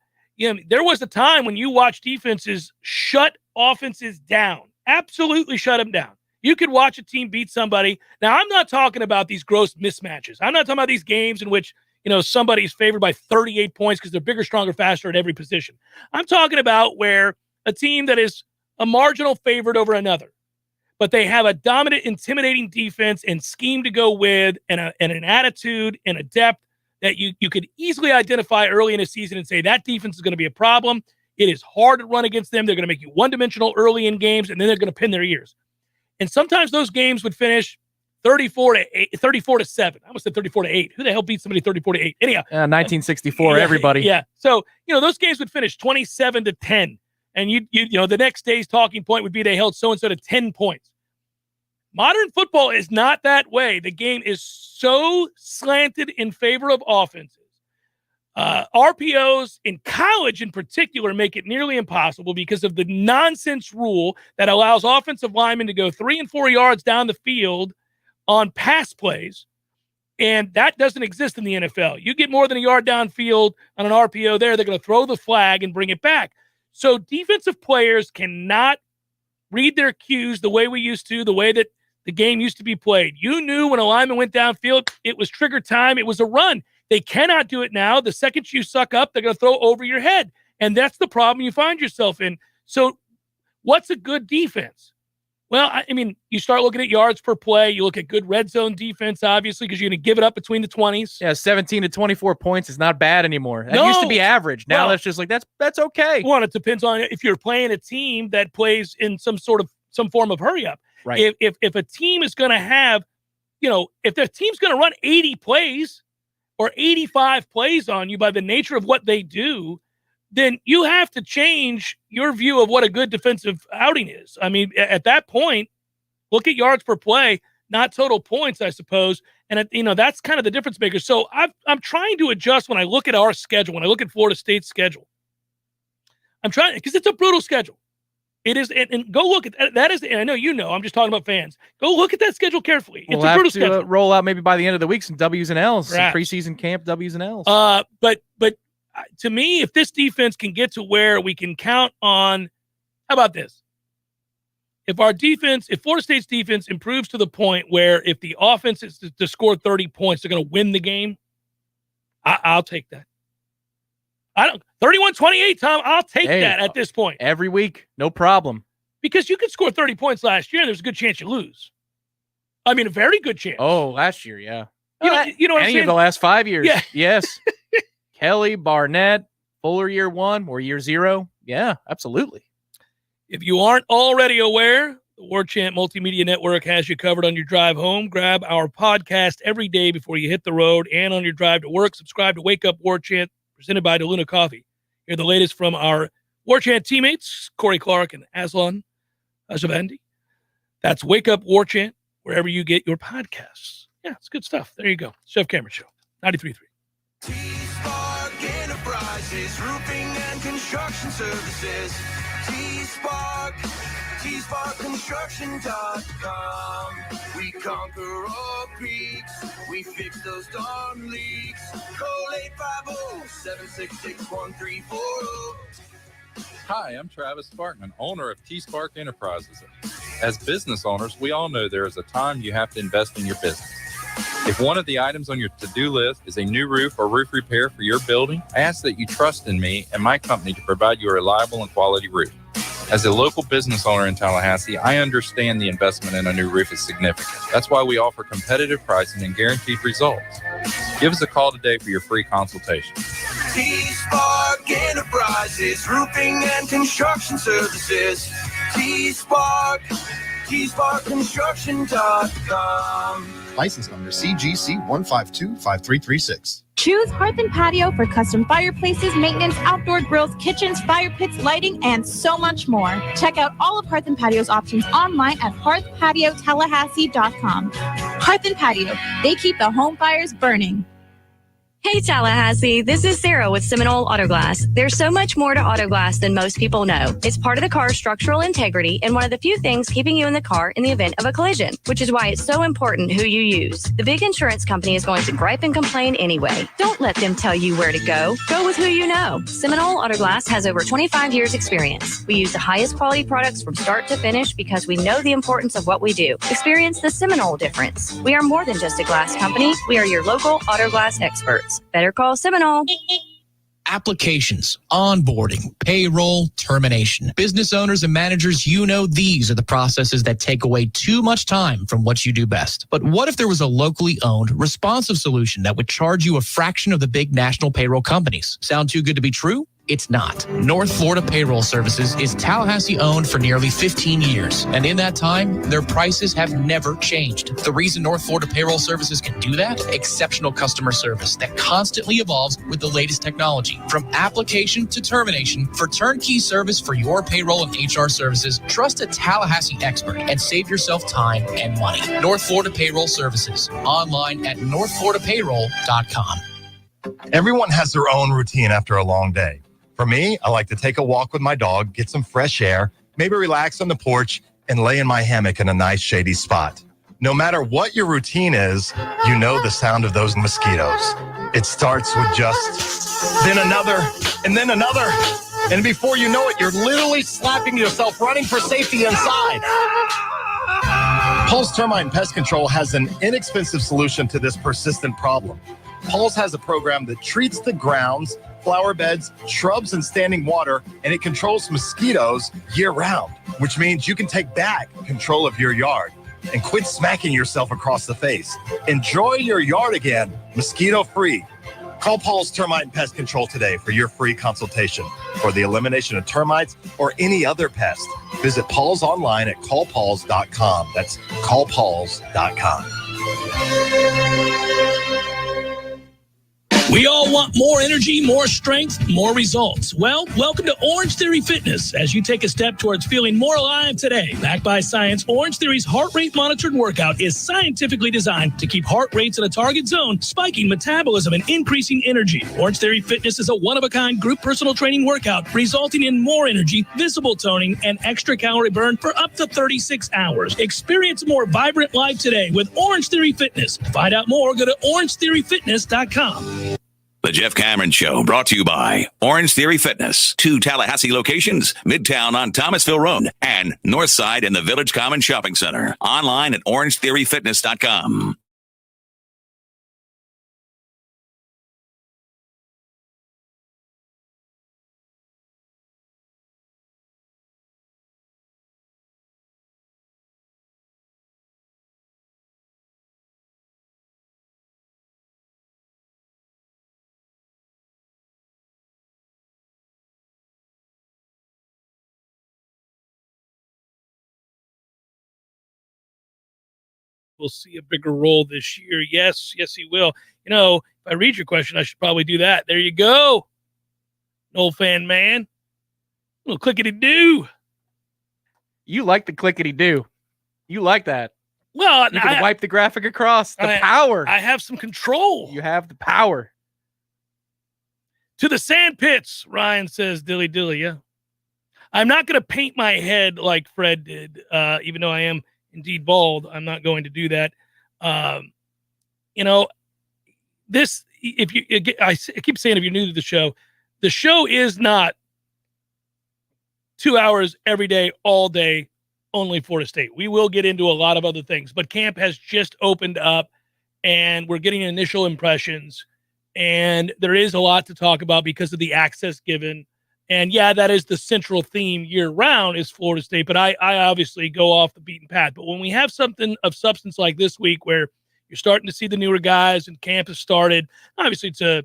there was a time when you watched defenses shut offenses down, absolutely shut them down. You could watch a team beat somebody. Now, I'm not talking about these gross mismatches. I'm not talking about these games in which, somebody's favored by 38 points because they're bigger, stronger, faster at every position. I'm talking about where a team that is a marginal favorite over another, but they have a dominant, intimidating defense and scheme to go with and an attitude and a depth that you could easily identify early in a season and say that defense is going to be a problem. It is hard to run against them. They're going to make you one-dimensional early in games, and then they're going to pin their ears. And sometimes those games would finish 34-7. I almost said 34-8. Who the hell beat somebody 34-8? Anyhow, 1964. Everybody. Yeah. So those games would finish 27-10, and you the next day's talking point would be they held so and so to 10 points. Modern football is not that way. The game is so slanted in favor of offenses. RPOs in college in particular make it nearly impossible because of the nonsense rule that allows offensive linemen to go 3 and 4 yards down the field on pass plays. And that doesn't exist in the NFL. You get more than a yard downfield on an RPO there, they're going to throw the flag and bring it back. So defensive players cannot read their cues the way we used to, the way that the game used to be played. You knew when a lineman went downfield, it was trigger time. It was a run. They cannot do it now. The second you suck up, they're going to throw over your head. And that's the problem you find yourself in. So what's a good defense? Well, I mean, you start looking at yards per play. You look at good red zone defense, obviously, because you're going to give it up between the 20s. Yeah, 17 to 24 points is not bad anymore. That used to be average. Now that's just like, that's okay. Well, it depends on if you're playing a team that plays in some form of hurry up. Right. If a team is going to have, if the team's going to run 80 plays or 85 plays on you by the nature of what they do, then you have to change your view of what a good defensive outing is. I mean, at that point, look at yards per play, not total points, I suppose. And, that's kind of the difference maker. So I'm trying to adjust when I look at our schedule, when I look at Florida State's schedule. I'm trying, because it's a brutal schedule. It is, and go look at that. And I know, I'm just talking about fans. Go look at that schedule carefully. It's a brutal schedule. Roll out maybe by the end of the week some W's and L's, some preseason camp W's and L's. But to me, if this defense can get to where we can count on, how about this? If Florida State's defense improves to the point where if the offense is to score 30 points, they're going to win the game, I'll take that. 31-28, Tom. I'll take that at this point. Every week, no problem. Because you could score 30 points last year, and there's a good chance you lose. I mean, a very good chance. Oh, last year, yeah. You know what I'm saying? Any of the last 5 years. Yeah. Yes. Kelly, Barnett, Fuller year 1 or year 0. Yeah, absolutely. If you aren't already aware, the Warchant Multimedia Network has you covered on your drive home. Grab our podcast every day before you hit the road and on your drive to work. Subscribe to Wake Up Warchant, presented by DeLuna Coffee. Hear the latest from our Warchant teammates, Corey Clark and Aslan Ajavandi. That's Wake Up Warchant, wherever you get your podcasts. Yeah, it's good stuff. There you go. Chef Cameron Show, 93.3. T-Spark Enterprises, roofing and construction services. T-Spark, T-SparkConstruction.com. We conquer all peaks. We fix those darn leaks. Call 850-766-1340. Hi, I'm Travis Sparkman, owner of T-Spark Enterprises. As business owners, we all know there is a time you have to invest in your business. If one of the items on your to-do list is a new roof or roof repair for your building, I ask that you trust in me and my company to provide you a reliable and quality roof. As a local business owner in Tallahassee, I understand the investment in a new roof is significant. That's why we offer competitive pricing and guaranteed results. Give us a call today for your free consultation. T-Spark Enterprises, roofing and construction services. T-Spark, T-SparkConstruction.com. License number CGC 1525336. Choose Hearth and Patio for custom fireplaces, maintenance, outdoor grills, kitchens, fire pits, lighting, and so much more. Check out all of Hearth and Patio's options online at hearthpatiotallahassee.com. Hearth and Patio, they keep the home fires burning. Hey Tallahassee, this is Sarah with Seminole Auto Glass. There's so much more to auto glass than most people know. It's part of the car's structural integrity and one of the few things keeping you in the car in the event of a collision, which is why it's so important who you use. The big insurance company is going to gripe and complain anyway. Don't let them tell you where to go. Go with who you know. Seminole Auto Glass has over 25 years experience. We use the highest quality products from start to finish because we know the importance of what we do. Experience the Seminole difference. We are more than just a glass company. We are your local auto glass experts. Better call Seminole. Applications, onboarding, payroll, termination. Business owners and managers, these are the processes that take away too much time from what you do best. But what if there was a locally owned, responsive solution that would charge you a fraction of the big national payroll companies? Sound too good to be true? It's not. North Florida Payroll Services is Tallahassee owned for nearly 15 years. And in that time, their prices have never changed. The reason North Florida Payroll Services can do that? Exceptional customer service that constantly evolves with the latest technology. From application to termination, for turnkey service for your payroll and HR services, trust a Tallahassee expert and save yourself time and money. North Florida Payroll Services. Online at northfloridapayroll.com. Everyone has their own routine after a long day. For me, I like to take a walk with my dog, get some fresh air, maybe relax on the porch, and lay in my hammock in a nice shady spot. No matter what your routine is, you know the sound of those mosquitoes. It starts with just, then another, and then another. And before you know it, you're literally slapping yourself, running for safety inside. Paul's Termite and Pest Control has an inexpensive solution to this persistent problem. Paul's has a program that treats the grounds, flower beds, shrubs, and standing water, and it controls mosquitoes year-round, which means you can take back control of your yard and quit smacking yourself across the face. Enjoy your yard again, mosquito-free. Call Paul's Termite and Pest Control today for your free consultation for the elimination of termites or any other pest. Visit Paul's online at callpauls.com. That's callpauls.com. We all want more energy, more strength, more results. Well, welcome to Orange Theory Fitness as you take a step towards feeling more alive today. Backed by science, Orange Theory's heart rate monitored workout is scientifically designed to keep heart rates in a target zone, spiking metabolism and increasing energy. Orange Theory Fitness is a one-of-a-kind group personal training workout resulting in more energy, visible toning, and extra calorie burn for up to 36 hours. Experience a more vibrant life today with Orange Theory Fitness. To find out more, go to orangetheoryfitness.com. The Jeff Cameron Show, brought to you by Orange Theory Fitness. 2 Tallahassee locations, Midtown on Thomasville Road and Northside in the Village Common Shopping Center. Online at orangetheoryfitness.com. Will see a bigger role this year. Yes, he will. You know, if I read your question, I should probably do that. There you go. Nole fan man. Little clickety-do. You like the clickety-do. You like that. Well, you can wipe the graphic across. The power. I have some control. You have the power. To the sand pits, Ryan says, dilly dilly, yeah. I'm not going to paint my head like Fred did, even though I am indeed bald. I'm not going to do that. You know, this, if you, I keep saying, if you're new to the show is not 2 hours every day, all day, only Florida State. We will get into a lot of other things, but camp has just opened up and we're getting initial impressions, and there is a lot to talk about because of the access given. And yeah, that is the central theme year round is Florida State, but I obviously go off the beaten path. But when we have something of substance like this week where you're starting to see the newer guys and camp has started, obviously it's a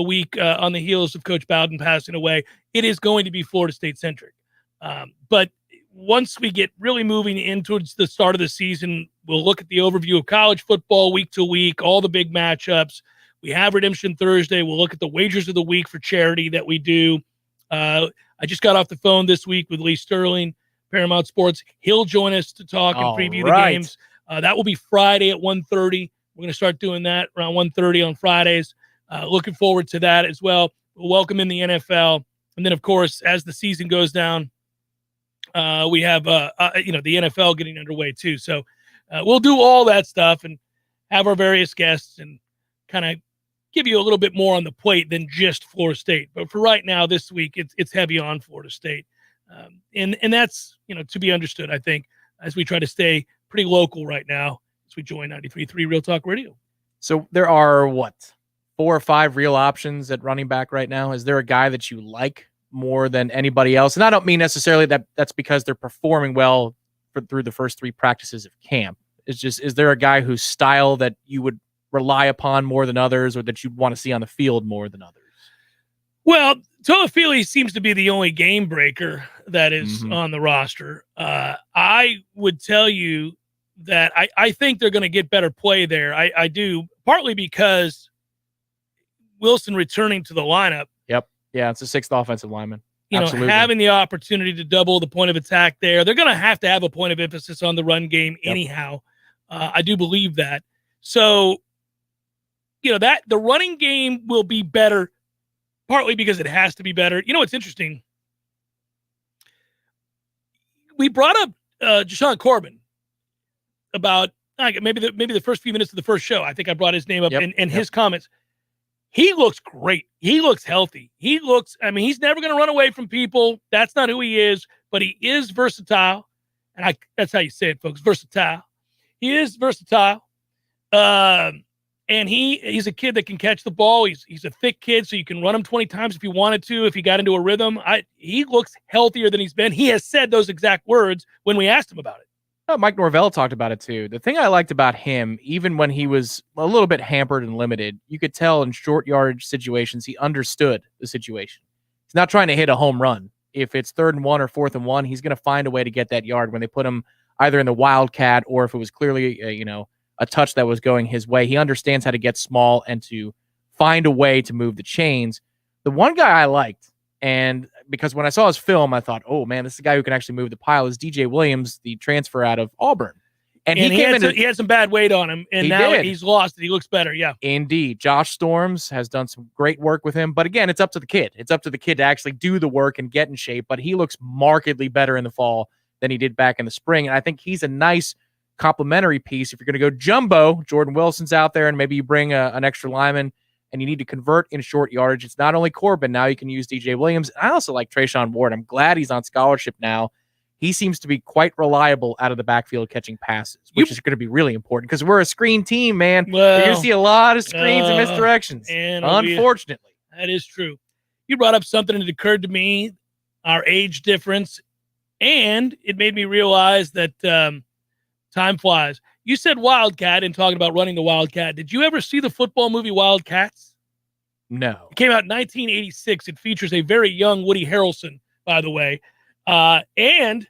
week on the heels of Coach Bowden passing away, it is going to be Florida State centric. But once we get really moving into the start of the season, we'll look at the overview of college football week to week, all the big matchups. We have Redemption Thursday. We'll look at the wagers of the week for charity that we do. I just got off the phone this week with Lee Sterling, Paramount Sports. He'll join us to talk and preview the games. That will be Friday at 1:30. We're going to start doing that around 1:30 on Fridays. Looking forward to that as well. We'll welcome in the NFL. And then, of course, as the season goes down, we have the NFL getting underway too. So we'll do all that stuff and have our various guests and kind of give you a little bit more on the plate than just Florida State. But for right now, this week, it's heavy on Florida State. And that's, to be understood, I think, as we try to stay pretty local right now as we join 93.3 Real Talk Radio. So there are, 4 or 5 real options at running back right now? Is there a guy that you like more than anybody else? And I don't mean necessarily that's because they're performing well through the first 3 practices of camp. It's just, is there a guy whose style that you would rely upon more than others, or that you'd want to see on the field more than others? Well, Toafili seems to be the only game breaker that is on the roster. I would tell you that I think they're going to get better play there. I do, partly because Wilson returning to the lineup. Yep. Yeah, it's a 6th offensive lineman. You know, having the opportunity to double the point of attack there. They're going to have a point of emphasis on the run game anyhow. I do believe that. So, you know, that the running game will be better, partly because it has to be better. You know what's interesting? We brought up Jashawn Corbin about maybe the first few minutes of the first show. I think I brought his name up and his comments. He looks great. He looks healthy. He looks, I mean, he's never going to run away from people. That's not who he is, but he is versatile. And that's how you say it, folks, versatile. He is versatile. And he's a kid that can catch the ball. He's a thick kid, so you can run him 20 times if you wanted to, if he got into a rhythm. He looks healthier than he's been. He has said those exact words when we asked him about it. Oh, Mike Norvell talked about it too. The thing I liked about him, even when he was a little bit hampered and limited, you could tell in short yardage situations, he understood the situation. He's not trying to hit a home run. If it's 3rd and 1 or 4th and 1, he's going to find a way to get that yard when they put him either in the wildcat or if it was clearly, a touch that was going his way. He understands how to get small and to find a way to move the chains. The one guy I liked, and because when I saw his film, I thought, oh man, this is a guy who can actually move the pile, is DJ Williams, the transfer out of Auburn. And he had some bad weight on him, and now he's lost it. He looks better, yeah. Indeed. Josh Storms has done some great work with him, but again, it's up to the kid. It's up to the kid to actually do the work and get in shape, but he looks markedly better in the fall than he did back in the spring, and I think he's a nice complementary piece. If you're going to go jumbo, Jordan Wilson's out there, and maybe you bring an extra lineman, and you need to convert in short yardage. It's not only Corbin. Now you can use DJ Williams. I also like Trayshawn Ward. I'm glad he's on scholarship now. He seems to be quite reliable out of the backfield catching passes, which is going to be really important because we're a screen team, man. Well, you're going to see a lot of screens and misdirections, unfortunately. That is true. You brought up something that occurred to me, our age difference, and it made me realize that time flies. You said Wildcat in talking about running the Wildcat. Did you ever see the football movie Wildcats? No. It came out in 1986. It features a very young Woody Harrelson, by the way, and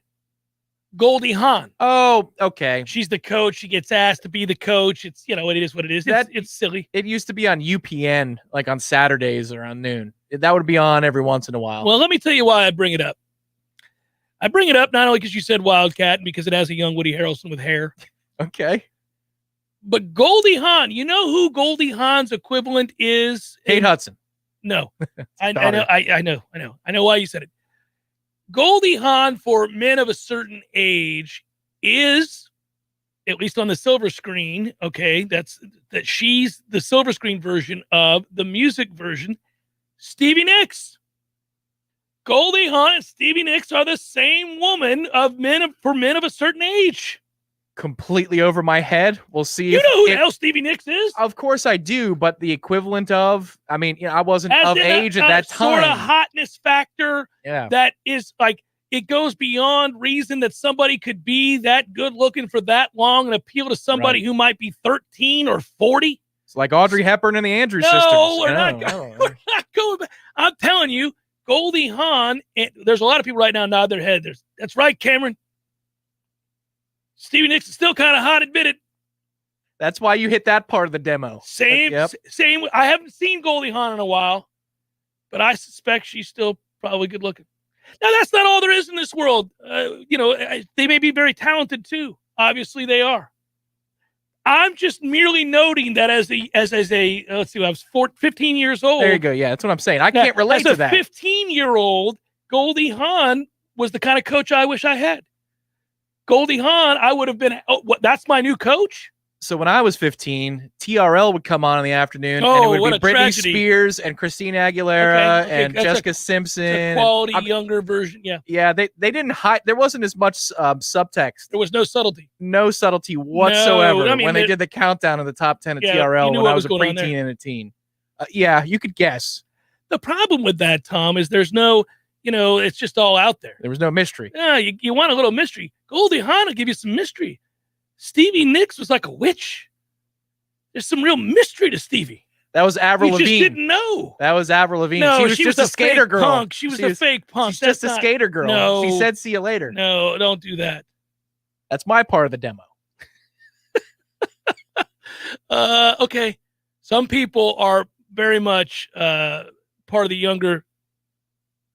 Goldie Hawn. Oh, okay. She's the coach. She gets asked to be the coach. It's, it is what it is. It's silly. It used to be on UPN, like on Saturdays around noon. That would be on every once in a while. Well, let me tell you why I bring it up. I bring it up not only because you said Wildcat, because it has a young Woody Harrelson with hair. Okay. But Goldie Hawn, you know who Goldie Hawn's equivalent is? Kate Hudson. No. I know why you said it. Goldie Hawn for men of a certain age is, at least on the silver screen, okay, that she's the silver screen version of the music version, Stevie Nicks. Goldie Hawn and Stevie Nicks are the same woman for men of a certain age. Completely over my head. We'll see. You know who the hell Stevie Nicks is? Of course I do, but the equivalent of, I wasn't of age at that time. Sort of hotness factor that is like, it goes beyond reason that somebody could be that good looking for that long and appeal to somebody who might be 13 or 40. It's like Audrey Hepburn and the Andrews sisters. No, we're not going back. I'm telling you, Goldie Hawn, and there's a lot of people right now nod their head. That's right, Cameron. Stevie Nicks is still kind of hot, admit it. That's why you hit that part of the demo. Same. I haven't seen Goldie Hawn in a while, but I suspect she's still probably good looking. Now, that's not all there is in this world. They may be very talented too. Obviously, they are. I'm just merely noting that as a let's see, I was 15 years old. There you go. Yeah, that's what I'm saying. I can't relate to that. As a 15-year-old, Goldie Hawn was the kind of coach I wish I had. Goldie Hawn, I would have been, that's my new coach? So when I was 15, TRL would come on in the afternoon, and it would be Britney Spears and Christina Aguilera and Jessica Simpson. Quality, younger version, yeah. Yeah, they didn't hide. There wasn't as much subtext. There was no subtlety. No subtlety whatsoever when they did the countdown of the top 10 of TRL when I was a preteen and a teen. Yeah, you could guess. The problem with that, Tom, is there's no, it's just all out there. There was no mystery. Yeah, you want a little mystery. Goldie Hawn will give you some mystery. Stevie Nicks was like a witch. There's some real mystery to Stevie. That was Avril Lavigne. You just didn't know. That was Avril Lavigne. No, she was just a skater girl. Punk. She was a fake punk. She's just a skater girl. No. She said, "See you later." No, don't do that. That's my part of the demo. Okay. Some people are very much part of the younger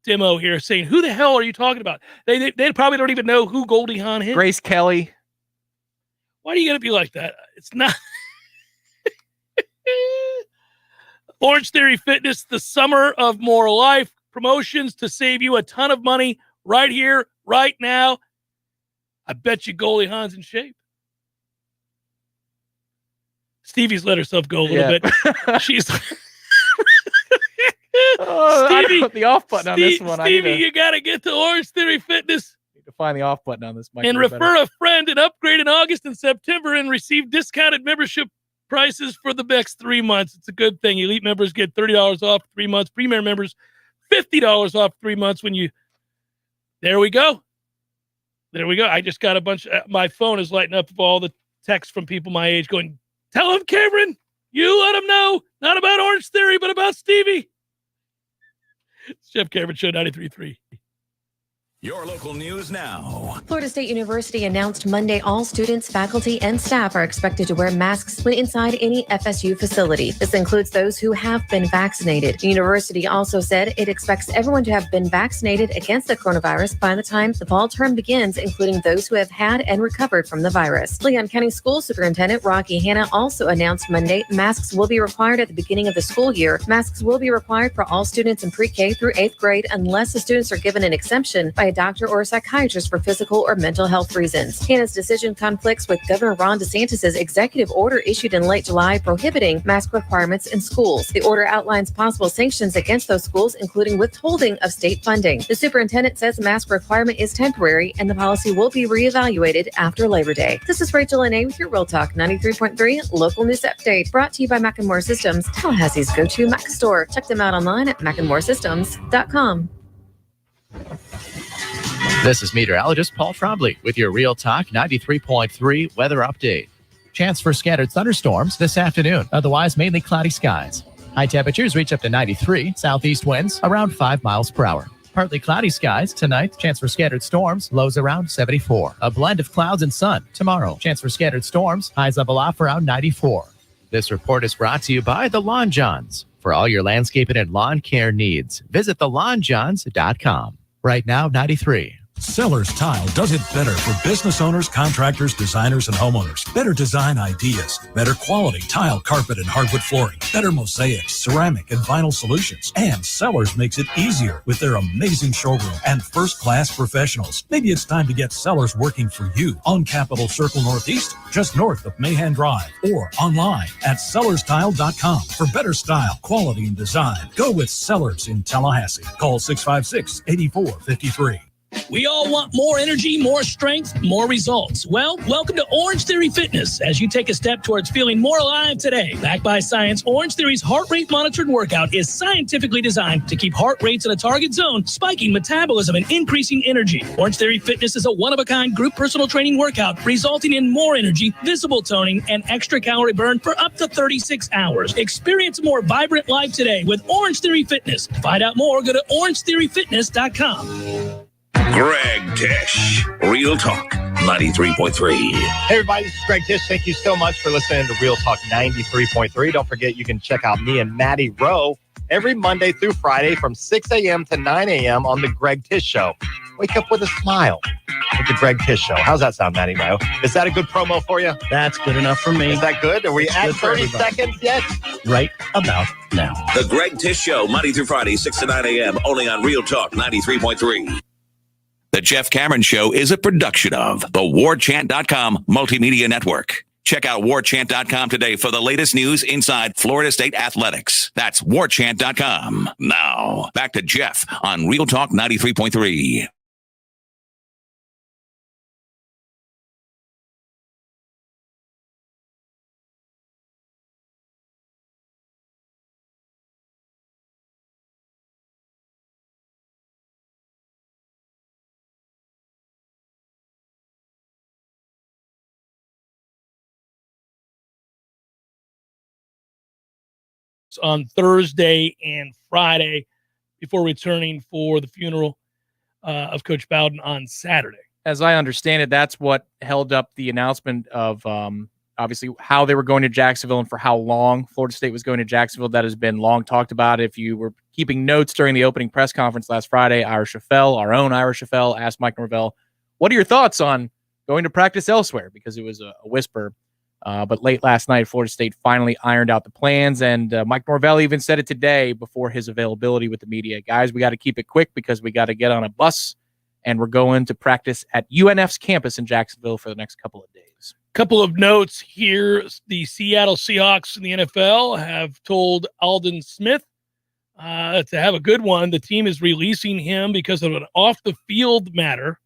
demo here saying, who the hell are you talking about? They probably don't even know who Goldie Hawn is. Grace Kelly. Why do you got to be like that? It's not. Orange Theory Fitness, the summer of more life promotions to save you a ton of money right here, right now. I bet you Goldie Hawn's in shape. Stevie's let herself go a little bit. She's Stevie, the off button on this one. Stevie, you got to get to Orange Theory Fitness. Need to find the off button on this. And refer a friend and upgrade in August and September and receive discounted membership prices for the next 3 months. It's a good thing. Elite members get $30 off 3 months. Premier members, $50 off 3 months when you... There we go. There we go. I just got a bunch... my phone is lighting up with all the texts from people my age going, tell him, Cameron, you let him know. Not about Orange Theory, but about Stevie. It's Jeff Cameron Show 93.3. Your local news now. Florida State University announced Monday all students, faculty, and staff are expected to wear masks when inside any FSU facility. This includes those who have been vaccinated. The university also said it expects everyone to have been vaccinated against the coronavirus by the time the fall term begins, including those who have had and recovered from the virus. Leon County School Superintendent Rocky Hanna also announced Monday masks will be required at the beginning of the school year. Masks will be required for all students in pre-K through 8th grade unless the students are given an exemption by a doctor or a psychiatrist for physical or mental health reasons. Hanna's decision conflicts with Governor Ron DeSantis' executive order issued in late July prohibiting mask requirements in schools. The order outlines possible sanctions against those schools, including withholding of state funding. The superintendent says the mask requirement is temporary and the policy will be reevaluated after Labor Day. This is Rachel Lene with your Real Talk 93.3 local news update, brought to you by Macklemore Systems, Tallahassee's go-to Mac store. Check them out online at MacklemoreSystems.com. This is meteorologist Paul Trombley with your Real Talk 93.3 weather update. Chance for scattered thunderstorms this afternoon, otherwise mainly cloudy skies. High temperatures reach up to 93, southeast winds around 5 miles per hour. Partly cloudy skies tonight, chance for scattered storms, lows around 74. A blend of clouds and sun tomorrow. Chance for scattered storms, highs level off around 94. This report is brought to you by the Lawn Johns. For all your landscaping and lawn care needs, visit thelawnjohns.com. Right now, 93. Sellers Tile does it better for business owners, contractors, designers, and homeowners. Better design ideas, better quality tile, carpet, and hardwood flooring, better mosaics, ceramic, and vinyl solutions. And Sellers makes it easier with their amazing showroom and first-class professionals. Maybe it's time to get Sellers working for you on Capitol Circle Northeast, just north of Mahan Drive, or online at sellerstile.com. For better style, quality, and design, go with Sellers in Tallahassee. Call 656-8453. We all want more energy, more strength, more results. Well, welcome to Orange Theory Fitness as you take a step towards feeling more alive today. Backed by science, Orange Theory's heart rate monitored workout is scientifically designed to keep heart rates in a target zone, spiking metabolism and increasing energy. Orange Theory Fitness is a one-of-a-kind group personal training workout resulting in more energy, visible toning, and extra calorie burn for up to 36 hours. Experience a more vibrant life today with Orange Theory Fitness. To find out more, go to orangetheoryfitness.com. Greg Tish, Real Talk 93.3. Hey, everybody, this is Greg Tish. Thank you so much for listening to Real Talk 93.3. Don't forget, you can check out me and Maddie Rowe every Monday through Friday from 6 a.m. to 9 a.m. on The Greg Tish Show. Wake up with a smile with The Greg Tish Show. How's that sound, Maddie Rowe? Is that a good promo for you? That's good enough for me. Is that good? Are we It's at good for 30 everybody. seconds yet? Right about now. The Greg Tish Show, Monday through Friday, 6 to 9 a.m., only on Real Talk 93.3. The Jeff Cameron Show is a production of the Warchant.com Multimedia Network. Check out Warchant.com today for the latest news inside Florida State athletics. That's Warchant.com. Now, back to Jeff on Real Talk 93.3. on Thursday and Friday before returning for the funeral of Coach Bowden on Saturday. As I understand it, that's what held up the announcement of obviously how they were going to Jacksonville and for how long Florida State was going to Jacksonville. That has been long talked about. If you were keeping notes during the opening press conference last Friday, Irish Affel, our own Irish Affel, asked Mike Norvell, what are your thoughts on going to practice elsewhere? Because it was a whisper. But late last night, Florida State finally ironed out the plans, and Mike Norvell even said it today before his availability with the media. Guys, we got to keep it quick because we got to get on a bus, and we're going to practice at UNF's campus in Jacksonville for the next couple of days. Couple of notes here. The Seattle Seahawks in the NFL have told Alden Smith to have a good one. The team is releasing him because of an off-the-field matter.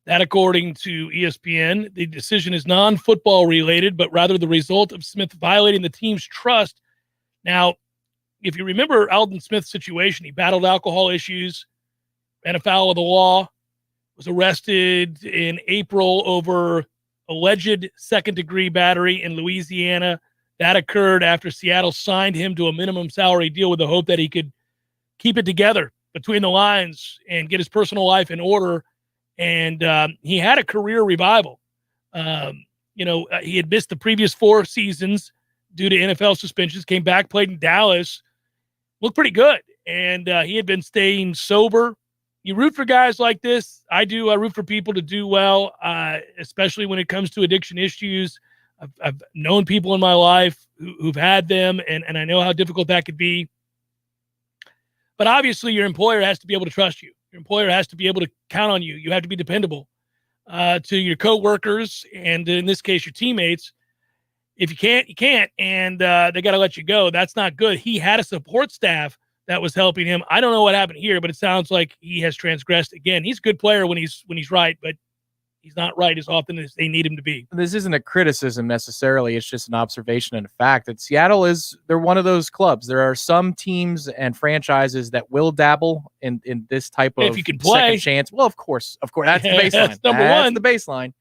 That, according to ESPN, the decision is non-football related, but rather the result of Smith violating the team's trust. Now, if you remember Alden Smith's situation, he battled alcohol issues, ran afoul of the law, was arrested in April over alleged second-degree battery in Louisiana. That occurred after Seattle signed him to a minimum salary deal with the hope that he could keep it together between the lines and get his personal life in order. And he had a career revival. He had missed the previous 4 seasons due to NFL suspensions, came back, played in Dallas, looked pretty good. And he had been staying sober. You root for guys like this. I do. I root for people to do well, especially when it comes to addiction issues. I've known people in my life who've had them, and I know how difficult that could be. But obviously your employer has to be able to trust you. Your employer has to be able to count on you. You have to be dependable to your coworkers and, in this case, your teammates. If you can't, you can't, and they got to let you go. That's not good. He had a support staff that was helping him. I don't know what happened here, but it sounds like he has transgressed again. He's a good player when he's right, but he's not right as often as they need him to be. This isn't a criticism necessarily. It's just an observation and a fact that Seattle they're one of those clubs. There are some teams and franchises that will dabble in this type of if you can play. Second chance. Well, of course. That's the baseline. That's number one. The baseline.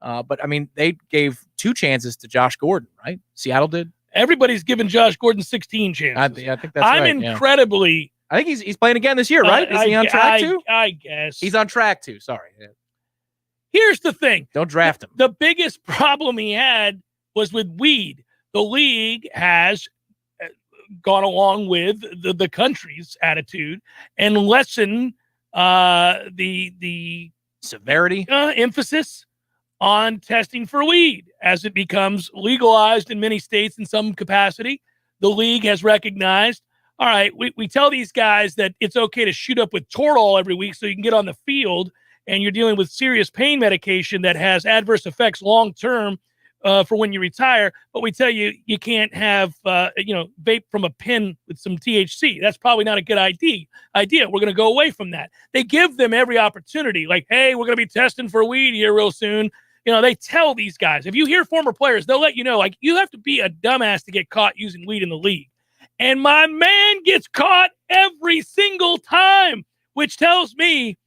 But I mean, they gave 2 chances to Josh Gordon, right? Seattle did. Everybody's given Josh Gordon 16 chances. I think that's right. I'm incredibly. I think he's playing again this year, right? Is he on track to? I guess. He's on track to. Sorry. Yeah. Here's the thing. Don't draft him. The biggest problem he had was with weed. The league has gone along with the country's attitude and lessened the severity, emphasis on testing for weed as it becomes legalized in many states in some capacity. The league has recognized, all right, we tell these guys that it's okay to shoot up with Toradol every week so you can get on the field, and you're dealing with serious pain medication that has adverse effects long-term for when you retire. But we tell you, you can't have, vape from a pen with some THC. That's probably not a good idea. We're going to go away from that. They give them every opportunity. Like, hey, we're going to be testing for weed here real soon. They tell these guys. If you hear former players, they'll let you know, like, you have to be a dumbass to get caught using weed in the league. And my man gets caught every single time, which tells me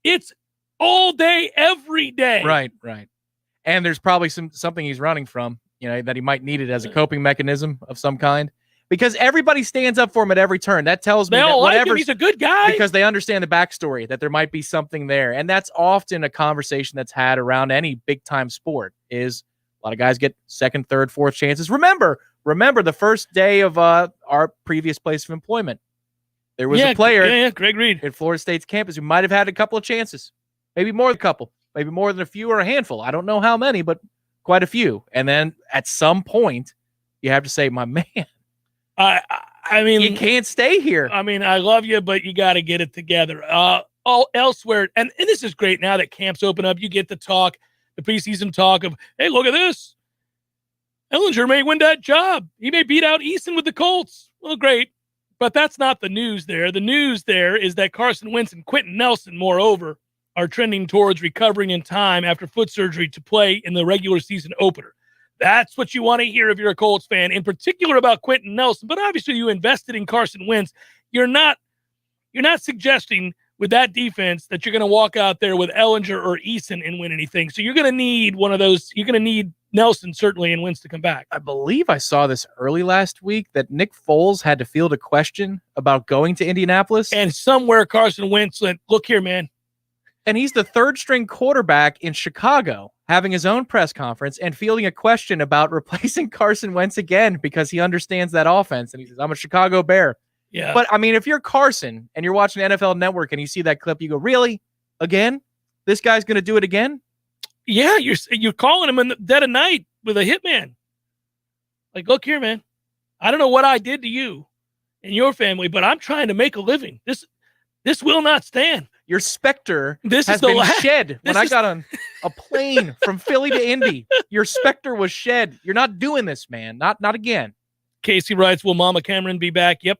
it's all day, every day. Right. And there's probably something he's running from, that he might need it as a coping mechanism of some kind. Because everybody stands up for him at every turn. That tells me they that all like him. He's a good guy. Because they understand the backstory, that there might be something there. And that's often a conversation that's had around any big-time sport, is a lot of guys get 2nd, 3rd, 4th chances. Remember the first day of our previous place of employment. There was a player Greg Reed, at Florida State's campus who might have had a couple of chances. Maybe more than a couple. Maybe more than a few or a handful. I don't know how many, but quite a few. And then at some point, you have to say, my man, I mean, you can't stay here. I mean, I love you, but you got to get it together. All elsewhere, and this is great now that camps open up. You get the preseason talk of, hey, look at this. Ellinger may win that job. He may beat out Eason with the Colts. Well, great. But that's not the news there. The news there is that Carson Wentz and Quentin Nelson, moreover, are trending towards recovering in time after foot surgery to play in the regular season opener. That's what you want to hear if you're a Colts fan, in particular about Quentin Nelson. But obviously you invested in Carson Wentz. You're not suggesting with that defense that you're going to walk out there with Ellinger or Eason and win anything. So you're going to need one of those. You're going to need Nelson certainly in wins to come back. I believe I saw this early last week that Nick Foles had to field a question about going to Indianapolis. And somewhere Carson Wentz went, look here, man. And he's the third string quarterback in Chicago, having his own press conference and fielding a question about replacing Carson Wentz again because he understands that offense. And he says, I'm a Chicago Bear. Yeah. But, I mean, if you're Carson and you're watching NFL Network and you see that clip, you go, really? Again? This guy's going to do it again? Yeah, you're calling him in the dead of night with a hitman. Like, look here, man. I don't know what I did to you and your family, but I'm trying to make a living. This will not stand. Your specter has been shed. When I got on a plane from Philly to Indy, your specter was shed. You're not doing this, man. Not again. Casey writes, will Mama Cameron be back? Yep.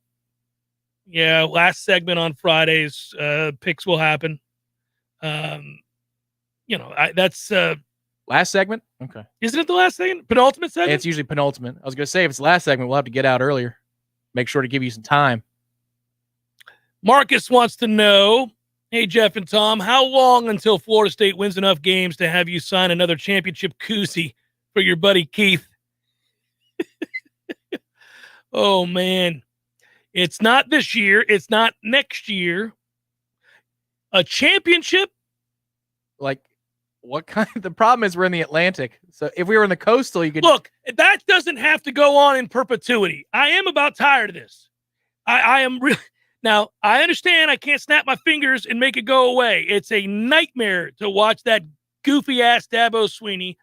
Yeah, last segment on Fridays. Picks will happen. That's last segment. Okay. Isn't it the last segment? Penultimate segment? It's usually penultimate. I was going to say, if it's the last segment, we'll have to get out earlier. Make sure to give you some time. Marcus wants to know, hey, Jeff and Tom, how long until Florida State wins enough games to have you sign another championship koozie for your buddy Keith? Oh, man. It's not this year. It's not next year. A championship? Like, what kind? The problem is we're in the Atlantic. So if we were in the coastal, you could... Look, that doesn't have to go on in perpetuity. I am about tired of this. I am really... Now, I understand I can't snap my fingers and make it go away. It's a nightmare to watch that goofy-ass Dabo Swinney.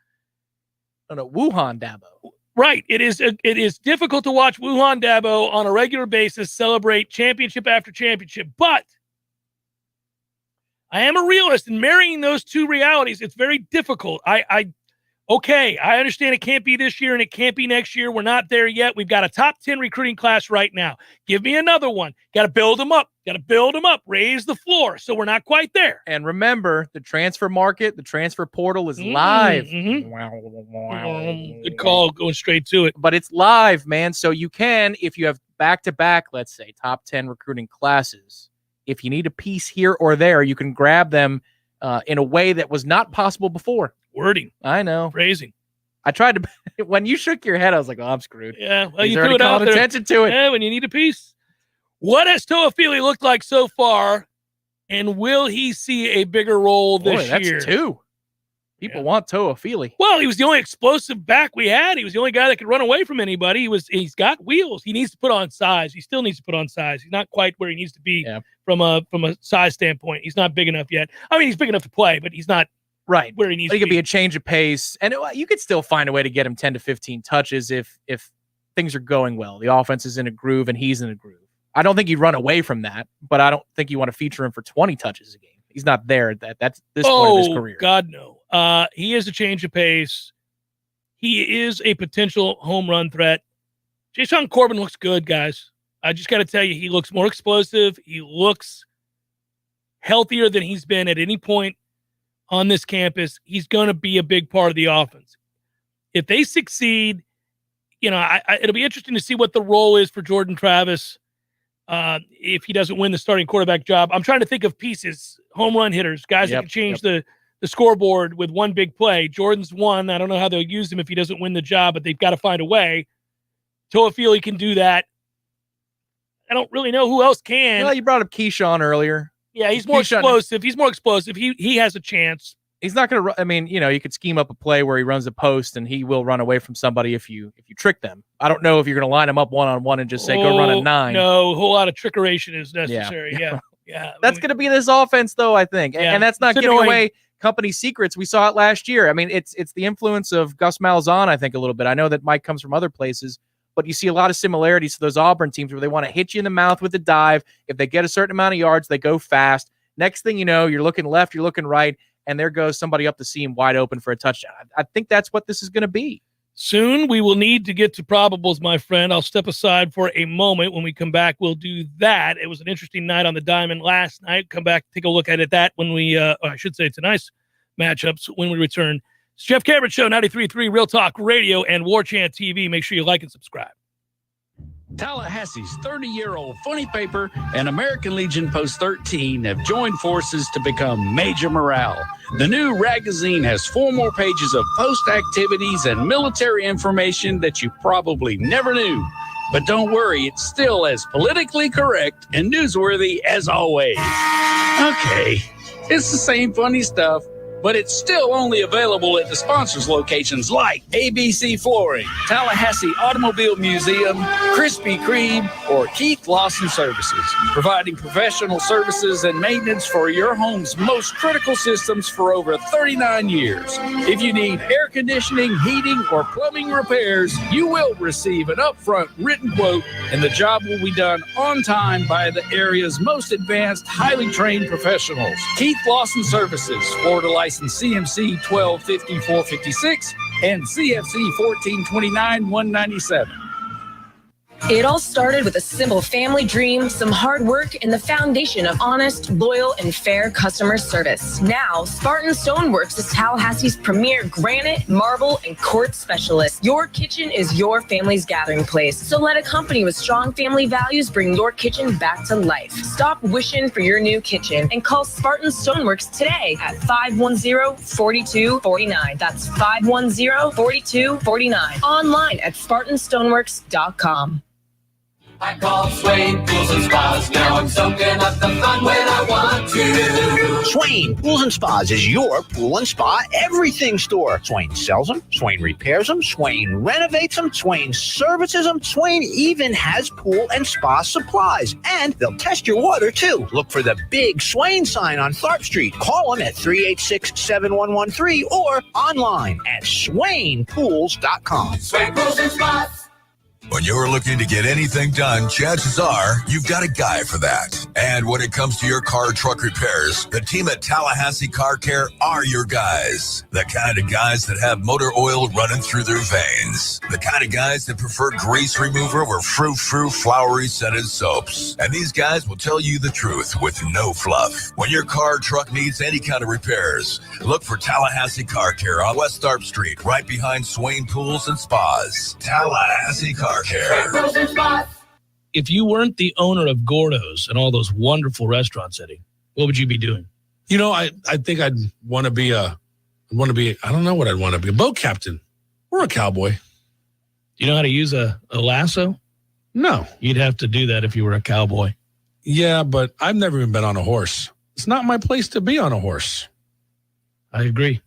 No, Wuhan Dabo. Right. It is difficult to watch Wuhan Dabo on a regular basis celebrate championship after championship. But I am a realist, and marrying those two realities, it's very difficult. Okay, I understand it can't be this year and it can't be next year. We're not there yet. We've got a top 10 recruiting class right now. Give me another one. Got to build them up. Raise the floor. So we're not quite there. And remember, the transfer market, the transfer portal is live. Good call, going straight to it. But it's live, man. So you can, if you have back-to-back, let's say, top 10 recruiting classes, if you need a piece here or there, you can grab them in a way that was not possible before. Wording. I know. Phrasing. I tried to, when you shook your head, I was like, oh, I'm screwed. Yeah. Well, He's you already threw it out called there. attention to it. Yeah, when you need a piece. What has Toafili looked like so far, and will he see a bigger role this year? That's two. People want Toafili. Well, he was the only explosive back we had. He was the only guy that could run away from anybody. He's got wheels. He needs to put on size. He still needs to put on size. He's not quite where he needs to be from a size standpoint. He's not big enough yet. I mean, he's big enough to play, but he's not right where he needs to be. It could be a change of pace, and you could still find a way to get him 10 to 15 touches if things are going well. The offense is in a groove and he's in a groove. I don't think you'd run away from that, but I don't think you want to feature him for 20 touches a game. He's not there at that's this point of his career. God, no. He is a change of pace. He is a potential home run threat. Jason Corbin looks good, guys. I just got to tell you, he looks more explosive. He looks healthier than he's been at any point on this campus. He's going to be a big part of the offense. If they succeed, it'll be interesting to see what the role is for Jordan Travis if he doesn't win the starting quarterback job. I'm trying to think of pieces, home run hitters, guys that can change the scoreboard with one big play. Jordan's one. I don't know how they'll use him if he doesn't win the job, but they've got to find a way. Toafili can do that. I don't really know who else can. Well, you brought up Keyshawn earlier. Yeah, he's more explosive. He's more explosive. He has a chance. He's not going to. I mean, you could scheme up a play where he runs a post and he will run away from somebody if you trick them. I don't know if you're going to line him up 1-on-1 and just say go run a 9. No, a whole lot of trickeration is necessary. Yeah. That's going to be this offense, though. I think, and that's not giving away company secrets. We saw it last year. I mean, it's the influence of Gus Malzahn, I think, a little bit. I know that Mike comes from other places, but you see a lot of similarities to those Auburn teams where they want to hit you in the mouth with a dive. If they get a certain amount of yards, they go fast. Next thing you know, you're looking left, you're looking right, and there goes somebody up the seam wide open for a touchdown. I think that's what this is going to be. Soon we will need to get to probables, my friend. I'll step aside for a moment. When we come back, we'll do that. It was an interesting night on the diamond last night. Come back, take a look at that when we, I should say tonight's matchups when we return. It's Jeff Cameron Show, 93.3 Real Talk Radio and Warchant TV. Make sure you like and subscribe. Tallahassee's 30-year-old funny paper and American Legion Post 13 have joined forces to become Major Morale. The new magazine has 4 more pages of post activities and military information that you probably never knew. But don't worry, it's still as politically correct and newsworthy as always. Okay, it's the same funny stuff, but it's still only available at the sponsors' locations like ABC Flooring, Tallahassee Automobile Museum, Krispy Kreme, or Keith Lawson Services, providing professional services and maintenance for your home's most critical systems for over 39 years. If you need air conditioning, heating, or plumbing repairs, you will receive an upfront written quote, and the job will be done on time by the area's most advanced, highly trained professionals. Keith Lawson Services, Florida license CMC 125456 and CFC 1429 197. It all started with a simple family dream, some hard work, and the foundation of honest, loyal, and fair customer service. Now, Spartan Stoneworks is Tallahassee's premier granite, marble, and quartz specialist. Your kitchen is your family's gathering place. So let a company with strong family values bring your kitchen back to life. Stop wishing for your new kitchen and call Spartan Stoneworks today at 510-4249. That's 510-4249. Online at SpartanStoneworks.com. I call Swain Pools and Spas. Now I'm soaking up the fun when I want to. Swain Pools and Spas is your pool and spa everything store. Swain sells them, Swain repairs them, Swain renovates them, Swain services them. Swain even has pool and spa supplies. And they'll test your water too. Look for the big Swain sign on Tharp Street. Call them at 386-7113 or online at SwainPools.com. Swain Pools and Spas. When you're looking to get anything done, chances are you've got a guy for that. And when it comes to your car or truck repairs, the team at Tallahassee Car Care are your guys. The kind of guys that have motor oil running through their veins. The kind of guys that prefer grease remover over frou-frou flowery scented soaps. And these guys will tell you the truth with no fluff. When your car or truck needs any kind of repairs, look for Tallahassee Car Care on West Tharp Street, right behind Swain Pools and Spas. Tallahassee Car Care. If you weren't the owner of Gordo's and all those wonderful restaurants, Eddie, what would you be doing? You know, I think I'd want to be I don't know what I'd want to be, a boat captain or a cowboy. Do you know how to use a lasso? No. You'd have to do that if you were a cowboy. Yeah, but I've never even been on a horse. It's not my place to be on a horse. I agree.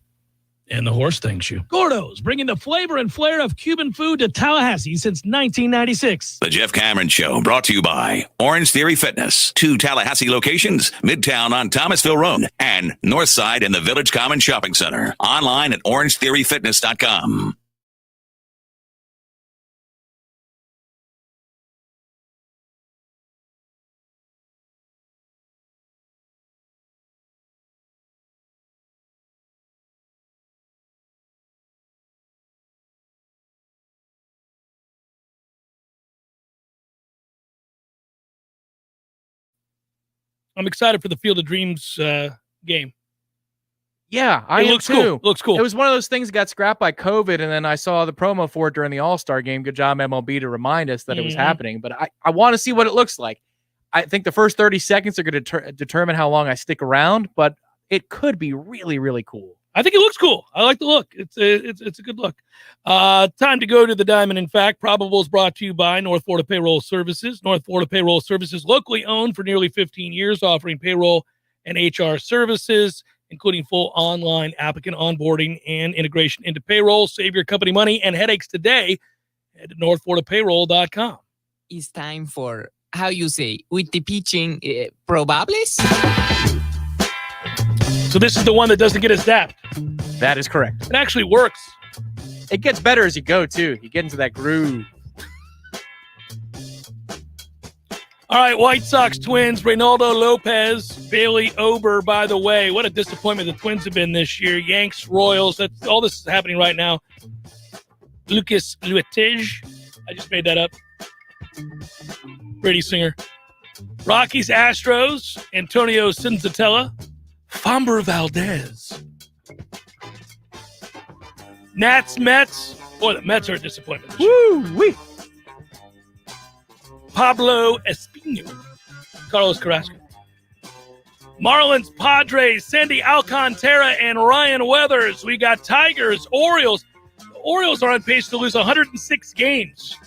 And the horse thanks you. Gordo's, bringing the flavor and flair of Cuban food to Tallahassee since 1996. The Jeff Cameron Show, brought to you by Orange Theory Fitness. 2 Tallahassee locations, Midtown on Thomasville Road and Northside in the Village Common Shopping Center. Online at orangetheoryfitness.com. I'm excited for the Field of Dreams game. Yeah, I It am looks too. cool. Looks cool. It was one of those things that got scrapped by COVID, and then I saw the promo for it during the All-Star game. Good job, MLB, to remind us that it was happening. But I want to see what it looks like. I think the first 30 seconds are going to determine how long I stick around, but it could be really, really cool. I think it looks cool. I like the look. It's a good look. Time to go to the Diamond in Fact. Probables brought to you by North Florida Payroll Services. North Florida Payroll Services, locally owned for nearly 15 years, offering payroll and HR services, including full online applicant onboarding and integration into payroll. Save your company money and headaches today at northfloridapayroll.com. It's time for, how you say, with the pitching, probables? So this is the one that doesn't get us zapped. That is correct. It actually works. It gets better as you go, too. You get into that groove. All right, White Sox Twins, Reynaldo Lopez, Bailey Ober, by the way. What a disappointment the Twins have been this year. Yanks, Royals, that's all this is happening right now. Lucas Luetge, I just made that up. Brady Singer. Rockies, Astros, Antonio Cinzatella, Framber Valdez. Nats, Mets. Boy, the Mets are a disappointment. Woo-wee. Pablo Espino. Carlos Carrasco. Marlins, Padres, Sandy Alcantara, and Ryan Weathers. We got Tigers, Orioles. The Orioles are on pace to lose 106 games.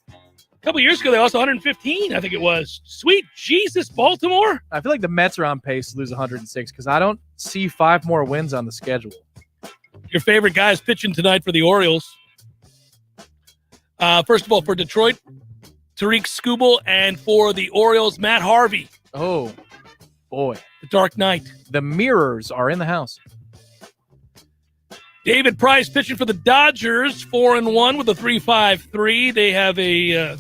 A couple years ago, they lost 115, I think it was. Sweet Jesus, Baltimore. I feel like the Mets are on pace to lose 106 because I don't see 5 more wins on the schedule. Your favorite guy is pitching tonight for the Orioles. First of all, for Detroit, Tariq Skubal, and for the Orioles, Matt Harvey. Oh, boy. The Dark Knight. The mirrors are in the house. David Price pitching for the Dodgers, 4-1 with a 3.53. They have a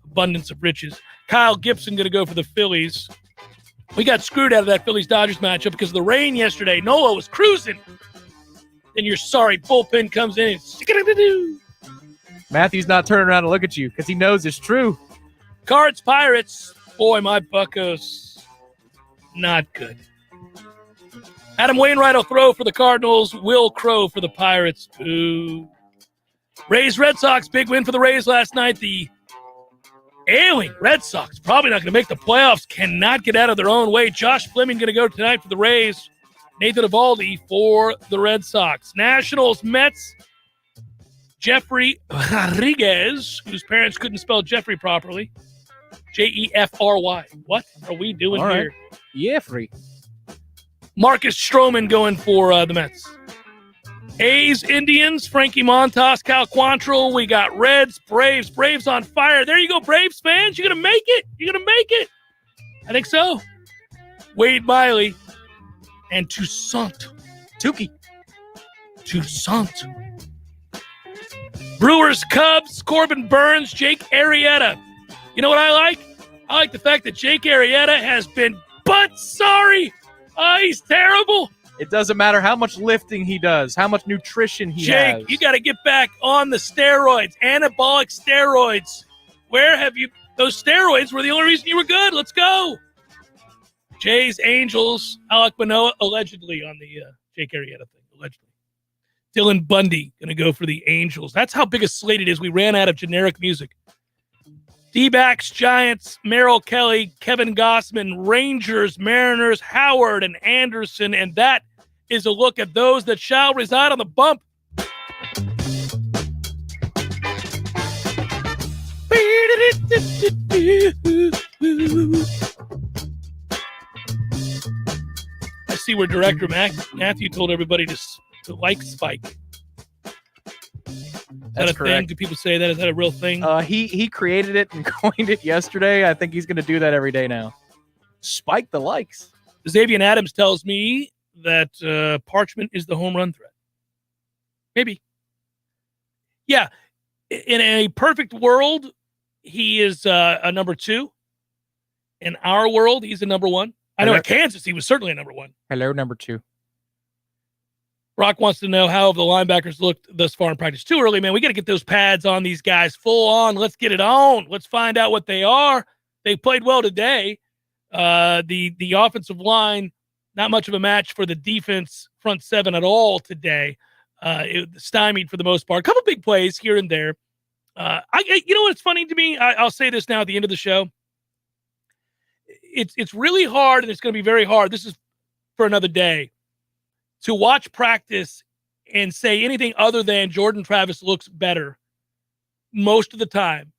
abundance of riches. Kyle Gibson going to go for the Phillies. We got screwed out of that Phillies-Dodgers matchup because of the rain yesterday. Nola was cruising. Then your sorry bullpen comes in and Matthew's not turning around to look at you because he knows it's true. Cards, Pirates. Boy, my Buccos, not good. Adam Wainwright will throw for the Cardinals. Will Crow for the Pirates. Boo. Rays, Red Sox. Big win for the Rays last night. The ailing Red Sox, probably not going to make the playoffs, cannot get out of their own way. Josh Fleming going to go tonight for the Rays. Nathan Eovaldi for the Red Sox. Nationals, Mets. Jeffrey Rodriguez, whose parents couldn't spell Jeffrey properly. Jeffry. What are we doing here? Jeffrey. Marcus Stroman going for the Mets. A's, Indians, Frankie Montas, Cal Quantrill. We got Reds, Braves. Braves on fire. There you go, Braves fans. You're going to make it. You're going to make it. I think so. Wade Miley and Toussaint. Tukey. Toussaint. Brewers, Cubs, Corbin Burns, Jake Arrieta. You know what I like? I like the fact that Jake Arrieta has been sorry. Oh, he's terrible. It doesn't matter how much lifting he does, how much nutrition he has. Jake, you got to get back on the steroids, anabolic steroids. Where have you? Those steroids were the only reason you were good. Let's go. Jays, Angels, Alec Manoah, allegedly on the Jake Arrieta thing, allegedly. Dylan Bundy going to go for the Angels. That's how big a slate it is. We ran out of generic music. D-backs, Giants, Merrill Kelly, Kevin Gossman, Rangers, Mariners, Howard, and Anderson. And that is a look at those that shall reside on the bump. I see where Director Matthew told everybody to like Spike. Is that a thing? Do people say that? Is that a real thing? He created it and coined it yesterday. I think he's going to do that every day now. Spike the likes. Xavier Adams tells me that Parchment is the home run threat. Maybe. Yeah. In a perfect world, he is a number 2. In our world, he's a number 1. I know at Kansas, he was certainly a number 1. Hello, number 2. Brock wants to know how have the linebackers looked thus far in practice. Too early, man. We got to get those pads on these guys full on. Let's get it on. Let's find out what they are. They played well today. The offensive line, not much of a match for the defense front 7 at all today. It stymied for the most part. A couple big plays here and there. You know what's funny to me? I'll say this now at the end of the show. It's really hard, and it's going to be very hard. This is for another day. To watch practice and say anything other than Jordan Travis looks better most of the time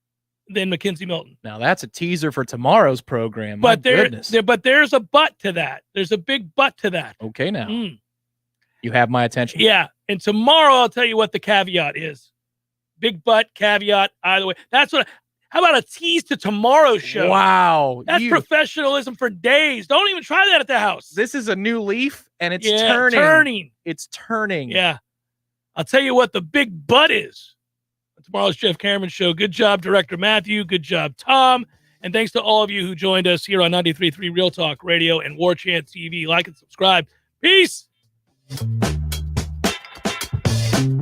than Mackenzie Milton. Now that's a teaser for tomorrow's program. But there's a but to that. There's a big but to that. Okay, now you have my attention. Yeah, and tomorrow I'll tell you what the caveat is. Big but, caveat, either way. That's what. How about a tease to tomorrow's show? Wow. That's professionalism for days. Don't even try that at the house. This is a new leaf, and it's turning. It's turning. Yeah. I'll tell you what the big butt is. Tomorrow's Jeff Cameron Show. Good job, Director Matthew. Good job, Tom. And thanks to all of you who joined us here on 93.3 Real Talk Radio and Warchant TV. Like and subscribe. Peace.